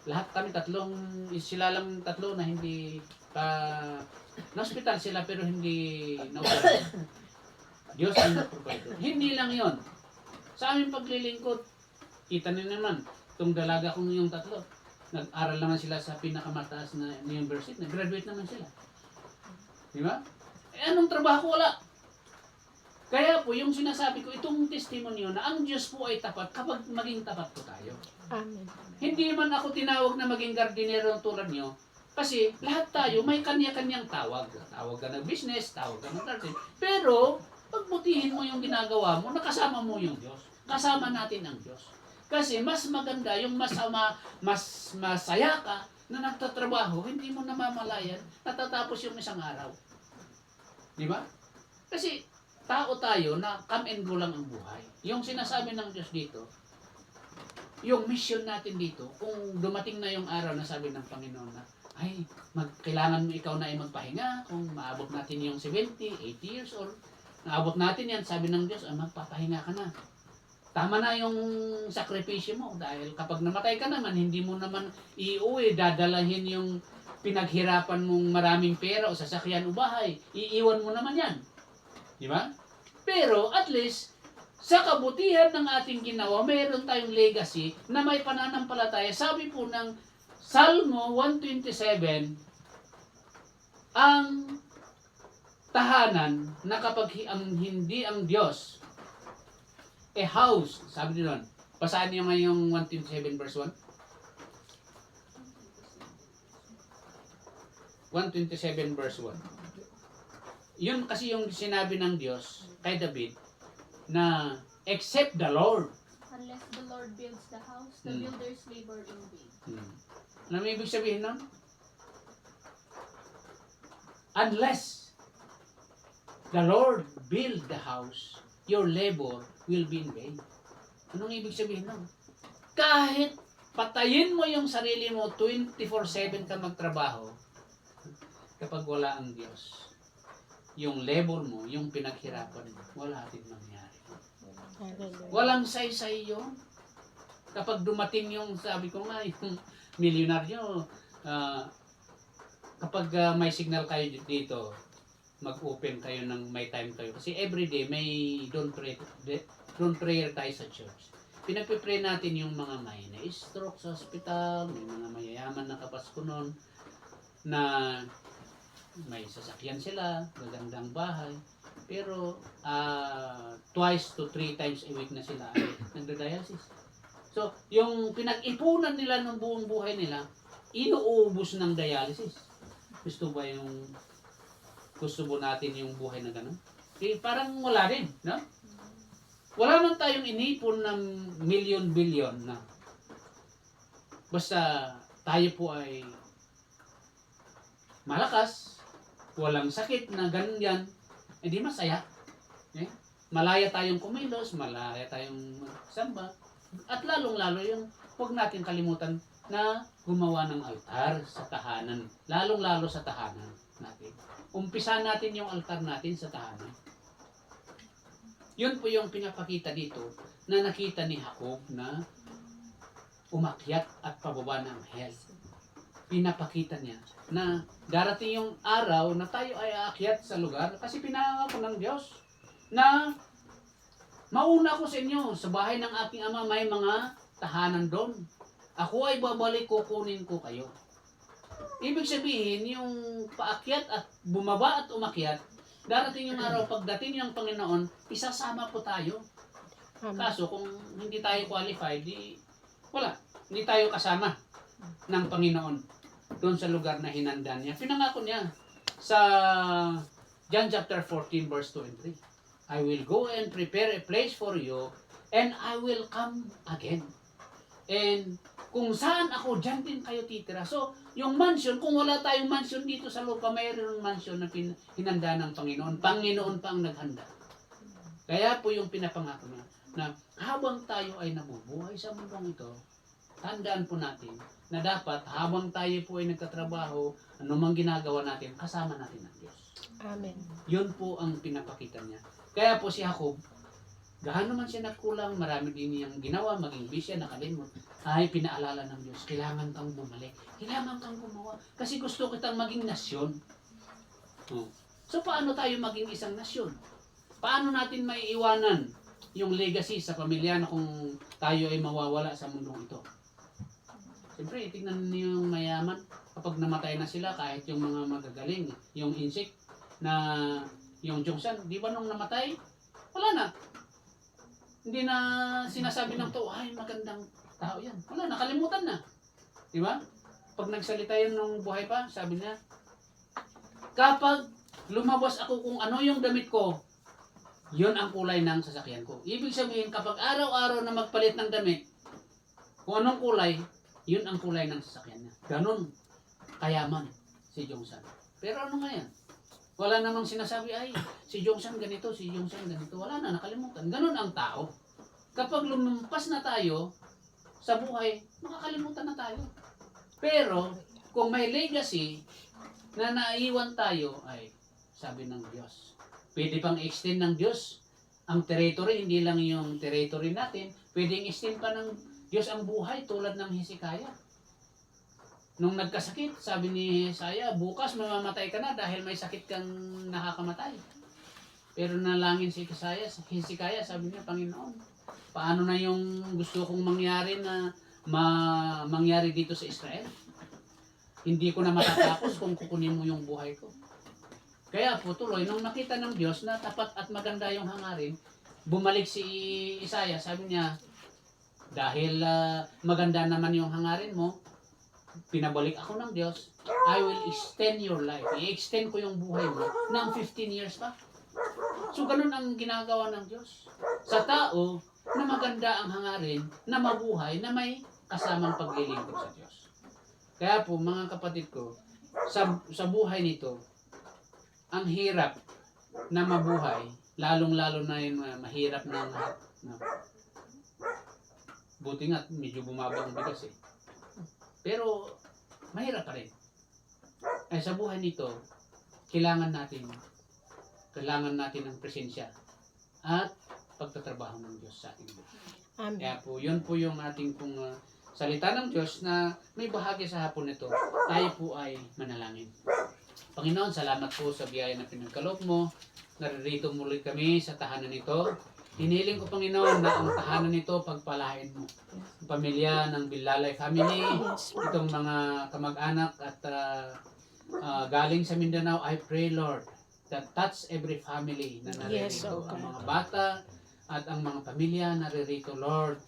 Lahat kami sila lang tatlo na hindi na-hospital sila pero hindi na-operahan. Diyos ang nag-provide. Hindi lang yon. Sa aming paglilingkod, kita niyo naman, itong dalaga kong yung tatlo, nag-aral naman sila sa pinakamataas na university, nag-graduate naman sila. Di ba? Eh anong trabaho ko? Wala. Kaya po, yung sinasabi ko, itong testimonyo na ang Diyos po ay tapat kapag maging tapat po tayo. Amen. Hindi man ako tinawag na maging gardinero tulad nyo, kasi lahat tayo may kanya-kanyang tawag. Tawag ka ng business, tawag ka ng garden. Pero, pagbutihin mo yung ginagawa mo, nakasama mo yung Diyos. Kasama natin ang Diyos. Kasi mas maganda yung mas masaya ka na nagtatrabaho, hindi mo namamalayan, natatapos yung isang araw. Di ba? Kasi tao tayo na come and go lang ang buhay. Yung sinasabi ng Diyos dito, yung mission natin dito, kung dumating na yung araw na sabi ng Panginoon na, ay, kailangan mo ikaw na ay magpahinga, kung maabot natin yung 70, 80 years old, naabot natin yan, sabi ng Diyos, magpapahinga ka na. Tama na yung sakripisyo mo dahil kapag namatay ka naman, hindi mo naman iuwi, dadalahin yung pinaghirapan mong maraming pera o sasakyan o bahay, iiwan mo naman yan. Di ba? Pero at least, sa kabutihan ng ating ginawa, mayroon tayong legacy na may pananampalataya. Sabi po ng Salmo 127, ang tahanan na kapag hindi ang Diyos, a house, sabi nila, basahin niyo ngayong 127 verse 1. 127 verse 1. Yun kasi yung sinabi ng Diyos kay David na except the Lord. Unless the Lord builds the house, the builders labor in vain. Ano may ibig sabihin nun? Unless the Lord build the house, your labor will be in vain. Anong ibig sabihin nun? Kahit patayin mo yung sarili mo, 24/7 ka magtrabaho, kapag wala ang Diyos, yung labor mo, yung pinaghirapan mo, wala din mangyari. Walang say-say yun. Kapag dumating yung, sabi ko nga, yung milyonaryo, kapag may signal kayo dito, mag-open kayo ng may time kayo. Kasi everyday may don't prayer tayo sa church. Pinagpipray natin yung mga may na-stroke sa hospital, may mga mayayaman na kapasko nun, na may sasakyan sila, magandang bahay, pero twice to 3 times a week na sila ay nagda-dialysis. So, yung pinag-ipunan nila ng buong buhay nila, inuubos ng dialysis. Gusto ba natin yung buhay na gano'n? Eh, parang wala din, no? Wala man tayong inipon ng milyon-bilyon na. Basta tayo po ay malakas, walang sakit na ganyan, di masaya. Eh? Malaya tayong kumilos, malaya tayong samba, at lalong-lalo yung huwag natin kalimutan na gumawa ng altar sa tahanan, lalong-lalo sa tahanan natin. Umpisa natin yung altar natin sa tahanan. Yun po yung pinapakita dito na nakita ni Jacob na umakyat at pababa ng hell. Pinapakita niya na darating yung araw na tayo ay aakyat sa lugar kasi pinangako ng Diyos na mauna ko sa inyo sa bahay ng aking ama, may mga tahanan doon. Ako ay babalik, kukunin ko kayo. Ibig sabihin, yung paakyat at bumaba at umakyat, darating yung araw, pagdating ng Panginoon, isasama po tayo. Kaso kung hindi tayo qualified, wala. Hindi tayo kasama ng Panginoon doon sa lugar na hinanda niya. Pinangako niya sa John chapter 14 verse 2 and 3. I will go and prepare a place for you and I will come again. And kung saan ako, dyan din kayo titira. So, yung mansion, kung wala tayong mansion dito sa lupa, mayroon mansion na hinanda ng Panginoon. Panginoon pa ang naghanda. Kaya po yung pinapangako niya na habang tayo ay nabubuhay sa mundong ito, tandaan po natin na dapat habang tayo po ay nagtatrabaho, anumang ginagawa natin, kasama natin ang Diyos. Amen. Yun po ang pinapakita niya. Kaya po si Jacob, gaano man siya nagkulang, marami din niyang ginawa, maging bisya, nakalimot, ay pinaalala ng Diyos, kailangan kang bumalik, kailangan kang gumawa, kasi gusto kitang maging nasyon. So paano tayo maging isang nasyon? Paano natin maiiwanan yung legacy sa pamilya na kung tayo ay mawawala sa mundong ito? Siyempre, tignan niyo yung mayaman, kapag namatay na sila, kahit yung mga magagaling, yung insect, na yung Jungsan, di ba nung namatay, wala na. Hindi na sinasabi ng tao, ay magandang tao yan. Wala, nakalimutan na. Di ba? Pag nagsalita yun nung buhay pa, sabi niya, kapag lumabas ako kung ano yung damit ko, yun ang kulay ng sasakyan ko. Ibig sabihin, kapag araw-araw na magpalit ng damit, kung anong kulay, yun ang kulay ng sasakyan niya. Ganon kayaman si Jungsan. Pero ano nga yan? Wala namang sinasabi, ay, si Jungsan ganito, si Jungsan ganito. Wala na, nakalimutan. Ganon ang tao. Kapag lumampas na tayo sa buhay, makakalimutan na tayo. Pero, kung may legacy na naiwan tayo, ay, sabi ng Diyos, pwede pang extend ng Diyos ang territory, hindi lang yung territory natin, pwedeng extend pa ng Diyos ang buhay tulad ng Hezekiah. Nung nagkasakit, sabi ni Isaiah, bukas mamamatay ka na dahil may sakit kang nakakamatay. Pero nalangin si Hezekiah, sabi niya, Panginoon, paano na yung gusto kong mangyari na mangyari dito sa Israel? Hindi ko na matatapos kung kukunin mo yung buhay ko. Kaya po tuloy, nung nakita ng Diyos na tapat at maganda yung hangarin, bumalik si Isaiah, sabi niya, dahil maganda naman yung hangarin mo, pinabalik ako ng Diyos, I will extend your life. I-extend ko yung buhay mo ng 15 years pa. So ganun ang ginagawa ng Diyos. Sa tao na maganda ang hangarin, na mabuhay, na may kasamang paglilingkod sa Diyos. Kaya po mga kapatid ko, sa buhay nito, ang hirap na mabuhay, lalong-lalo na yung mahirap na buti nga medyo bumaba ang bigas eh. Pero mahirap pa rin. Ay sa buhay nito, kailangan natin ng presensya at pagtatrabaho ng Diyos sa ating buhay. Amen. Kaya po, yun po yung ating pong salita ng Diyos na may bahagi sa hapon nito. Tayo po ay manalangin. Panginoon, salamat po sa biyaya na pinagkaloob mo. Naririto muli kami sa tahanan nito. Hiniling ko, Panginoon, na ang tahanan nito pagpalain mo. Ang pamilya ng Bilalay family, itong mga kamag-anak at galing sa Mindanao, I pray, Lord, that touch every family na naririto. Ang mga bata at ang mga pamilya naririto, Lord,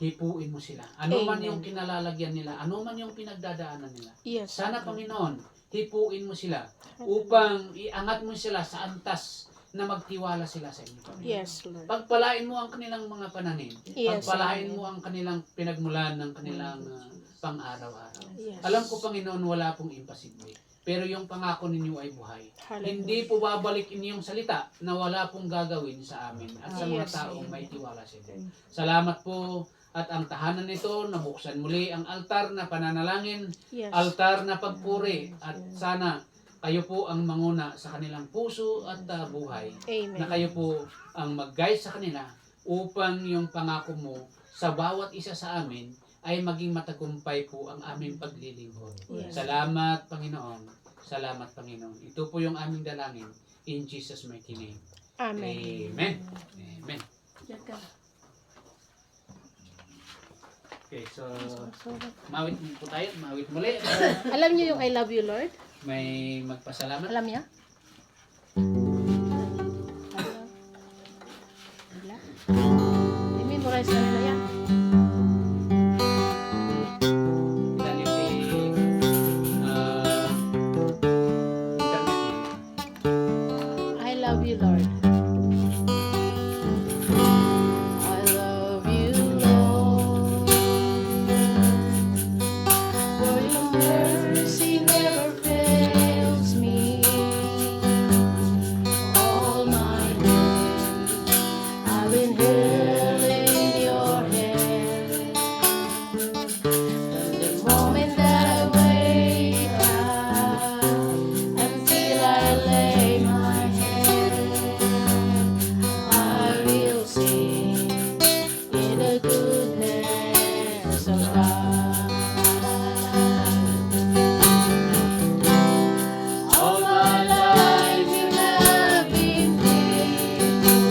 hipuin mo sila. Ano man yung kinalalagyan nila, ano man yung pinagdadaanan nila. Yes. Sana, Panginoon, hipuin mo sila upang iangat mo sila sa antas na magtiwala sila sa inyo. Yes, Lord. Pagpalain mo ang kanilang mga pananim. Yes, Pagpalain Lord. mo ang kanilang pinagmulan ng kanilang pang-araw-araw. Yes. Alam ko, Panginoon, wala pong imposible. Pero yung pangako ninyo ay buhay. Hallelujah. Hindi po babalik inyong salita na wala pong gagawin sa amin at sa mga Yes. taong may tiwala sa inyo. Salamat po at ang tahanan nito, nabuksan muli ang altar na pananalangin, Yes. altar na pagpuri at sana kayo po ang manguna sa kanilang puso at buhay. Amen. Na kayo po ang mag-guide sa kanila upang yung pangako mo sa bawat isa sa amin ay maging matagumpay po ang aming paglilingkod. Yes. Salamat, Panginoon. Salamat, Panginoon. Ito po yung aming dalangin. In Jesus' mighty name. Amen. Amen. Amen. Diyan ka. Okay, so mawit po tayo. Mawit muli. Alam niyo yung I love you, Lord? May magpasalamat. Alam niya? Wala. I-memorize na nila yan. Dahil yung internet I love you, Lord. I love you, Lord. For your mercy never fails me. All my days I've been held in your hand. From the moment that I wake up until I lay my head, I will sing in the goodness of God. All my life you have been faithful.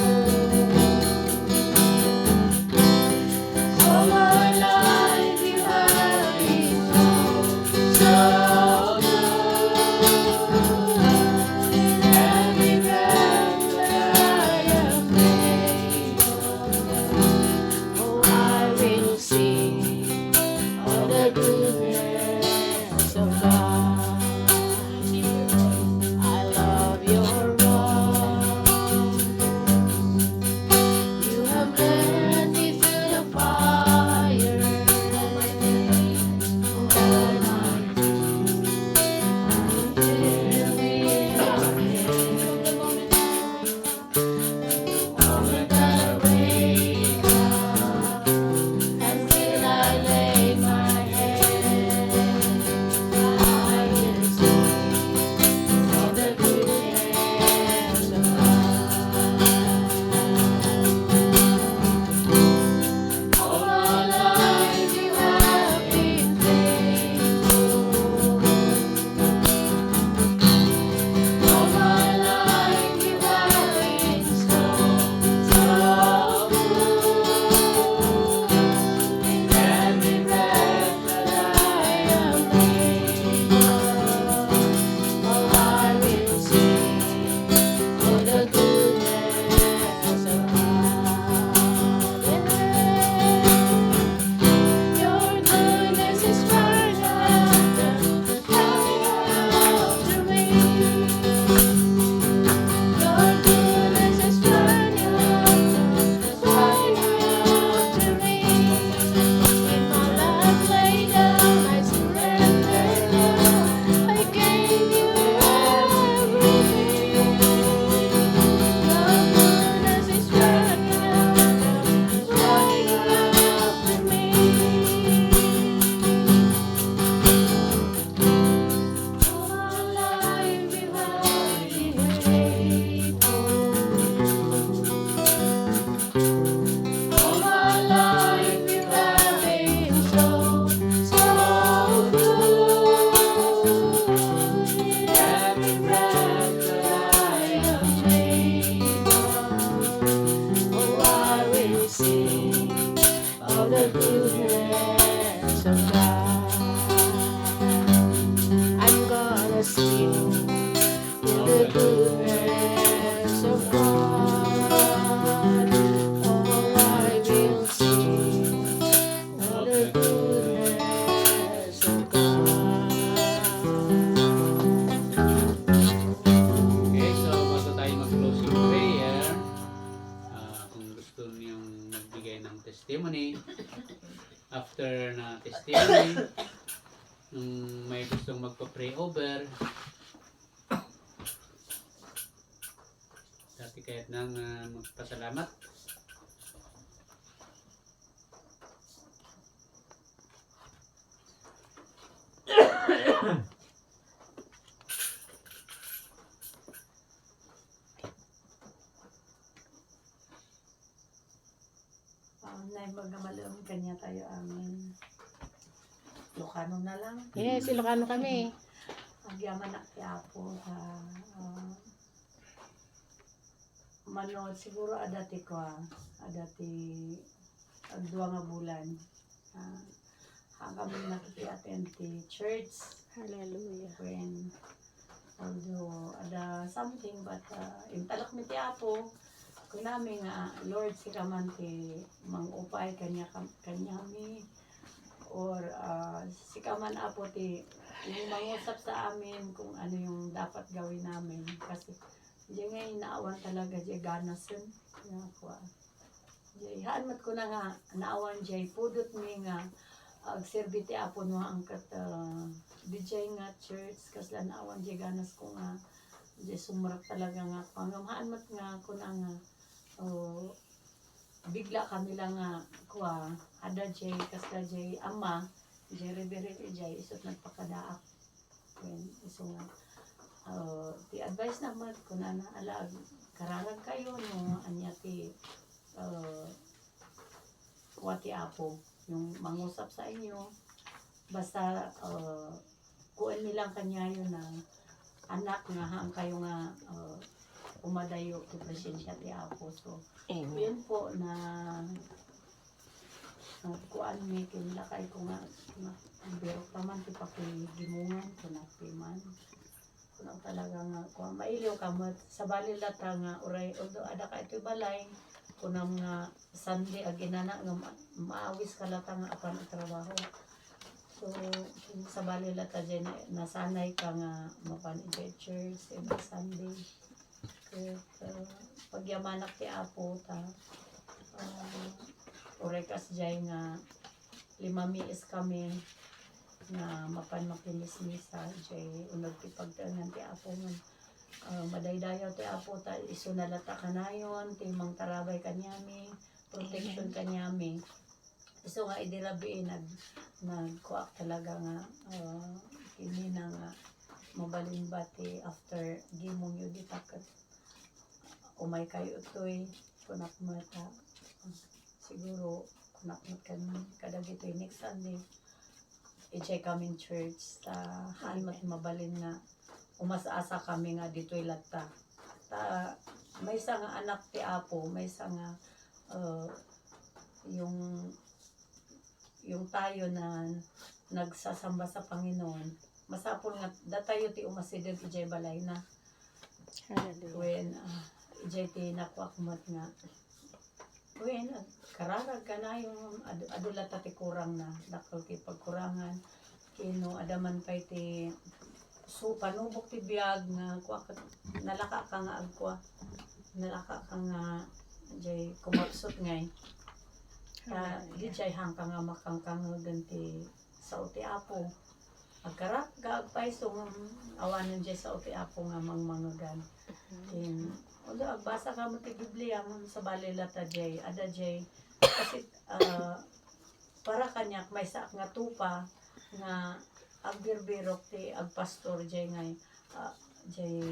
will sing of the goodness of God. I'm gonna sing of the goodness of God. Oh, I will sing of the goodness of God. Okay, so bago tayo mag-closing prayer, kung gusto niyong magbigay ng testimony, after na testimony, nung may gustong magpa-pray over, dati kahit nang magpasalamat. Nay, magamalam kanya tayo amin. Lokano na lang. Yes, Ilocano kami. Agyaman na kaya po. Manod, siguro adati ko adati agdua nga bulan. Hanggang nakiki-attend ti church. Hallelujah. When although ada something but intalak mi ti Apo kung namin nga Lord si kaman ti mangupay kanya mi or si kaman Apo ti yung mangusap sa amin kung ano yung dapat gawin namin kasi diyan nga inaawan talaga diyan ganasan nga ko diyan haanmat ko na nga naawan diyan pudot mi nga agserbi ti Apo no angkat diyan nga church kaslan naawan diyan ganas ko nga diyan sumurap talaga nga pangamhaan mat nga ko na nga bigla kami lang nga kuha ada jay kasla jay ama jay reverend jay isot nagpakadaak when iso nga ti advice naman ko na alag kararag kayo no anya ti wati Apo yung mangusap sa inyo basta kuan nilang kanya yun na anak nga hang kayo nga umadayo ti presensya ti Apo so Amen. yun po na kuan mi kinlakay ko nga ang biro pa man ti pakigimungan kunapiman kuno talaga nga kuan mailiw ka mo sa balilata nga uray although ada ka ito balay kunam nga Sunday aginana nga maawis ka lata nga apan ang trabaho so sa balilata dyan nasanay ka nga mapan church every Sunday pagyamanak ti Apo ta orekas jay nga 5 miis kami nga mapan makinis-misa jay unag ti pagtangan ti Apo nga madaydayaw ti Apo ta iso nalata kanayon ti mang tarabay kanyami protection kanyami iso nga idirabi nagkuak talaga nga kini na nga mabalin ba ti after gimong yun ditakat umay kayo ito'y kunakmat siguro kunakmat kami kadagito'y next Sunday i-check kami church ta hanmat mabalin nga umasasa kami nga dito'y lata ta may isa nga anak ti Apo may isa nga yung tayo na nagsasamba sa Panginoon masapol nga datayo ti umasideg ijay balay na Hallelujah. when ijay ti nakwakmat nga when kararag ka na yung adulata ti kurang na dakal ti pagkurangan kino adaman pay ti so panubok ti biag nga kuwakat nalaka ka nga agkwa nalaka ka nga jay kumapsot ngay di jay hang ka nga makangkang ganti sa uti Apo agkarap gaagpay so awanan jay sa uti Apo nga mangmangagan although agbasa ka mo ti Biblia sa balilata jay ada jay kasi para kanyak may saak nga tupa nga agbirbirok ti agpastor jay ngay jay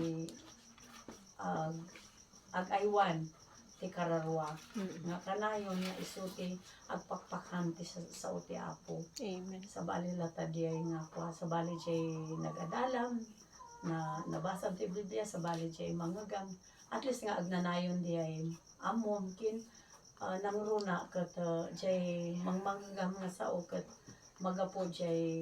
agaywan ti kararwa nga kanayon nga isuti agpakpakan ti sa uti Apo Amen. sa balilata jay nga kwa sa bali jay nagadalam na nabasa ti Biblia sa bali jay mangagang at least nga agnanayon di ay amom kin namruna kat jay mangmanggam nga sao kat magapo jay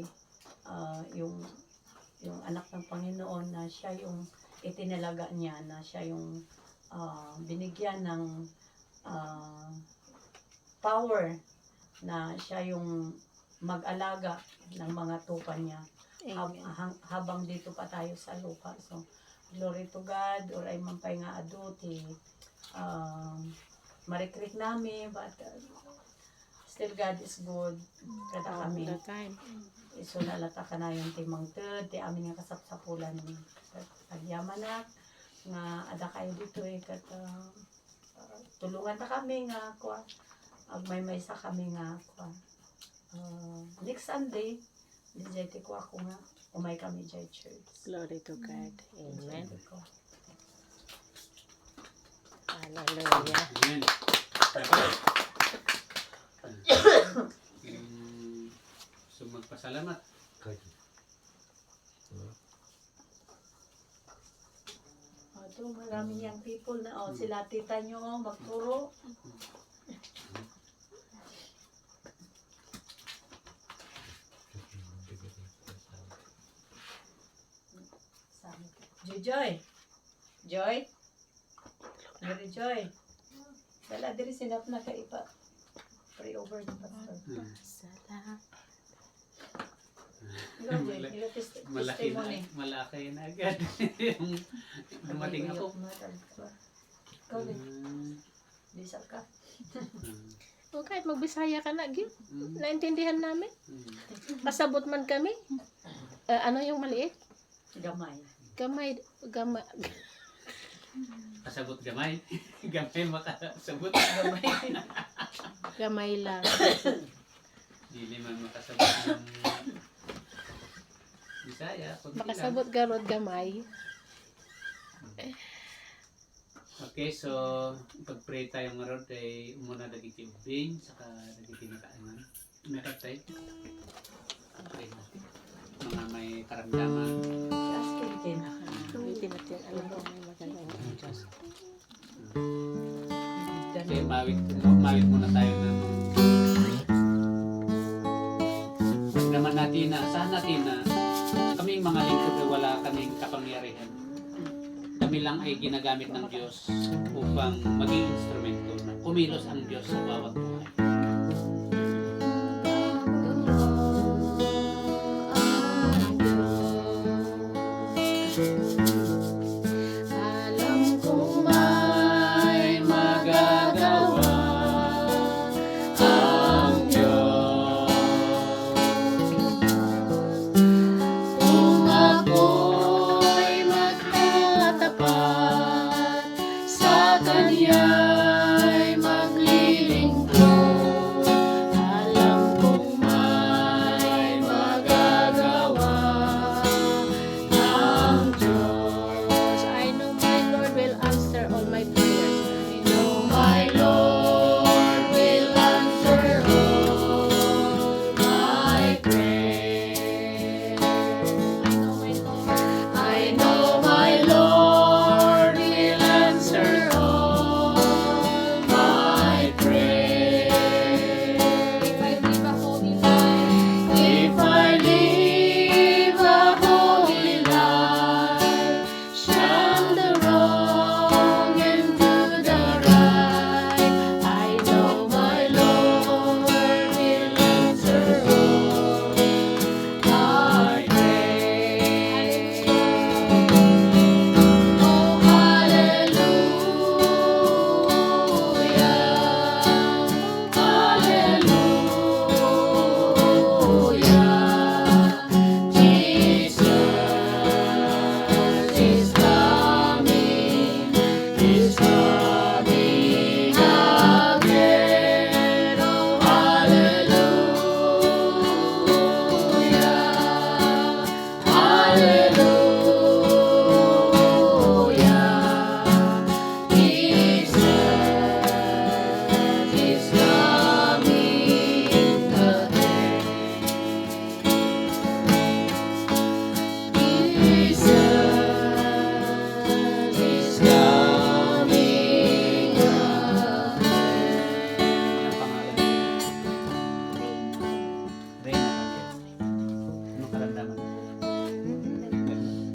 yung anak ng Panginoon na siya yung itinalaga niya, na siya yung binigyan ng power, na siya yung mag-alaga ng mga tupa niya habang dito pa tayo sa lupa. So, glory to God, or ay mampay nga aduti, marikrik namin, but still God is good. Kada kami, iso nalata ka na yung timang third, di amin nga kasapsapulan ni Agyamanak, nga ada kayo dito kat tulungan na kami nga kwa, agmay sa kami nga kwa. Next Sunday, di jay ko ako nga, umay kami jay church. Glory to God. Amen. Jay ko. Hallelujah. Amen. So magpasalamat. Ito, marami yang people na, sila tita nyo, magturo. Joy. Joy. Mary Joy. Dala diri sinap na ka ipa. Pray over the pastor. Salamat. Ikaw, Joy, ikaw testimony. Malaki na agad. Yung dumating ako. Ikaw din, bisa ka. O kahit magbisaya ka na, Gil. Mm. Naintindihan namin. Mm. Pasabot man kami. Ano yung maliit? Gamay. Gamay. Kasabot gamay. Gamay makasabot. Gamay. Gamay lang. Hindi man makasabot ng Bisaya. Kunti lang. Makasabot garod gamay. Okay, so pag-pray tayo nga ron ay muna dagiti ubing, saka dagiti nakaangan. Nakatay. Okay na. Mga may karamdaman. Asking kin. Ulitin natin. Alam ko may magagawa ng Diyos. Okay, mawit muna tayo ng naman natin na, saan natin na kaming mga lingkod ay wala kaming kapangyarihan. Kami lang ay ginagamit ng Diyos upang maging instrumento na kumilos ang Diyos sa bawat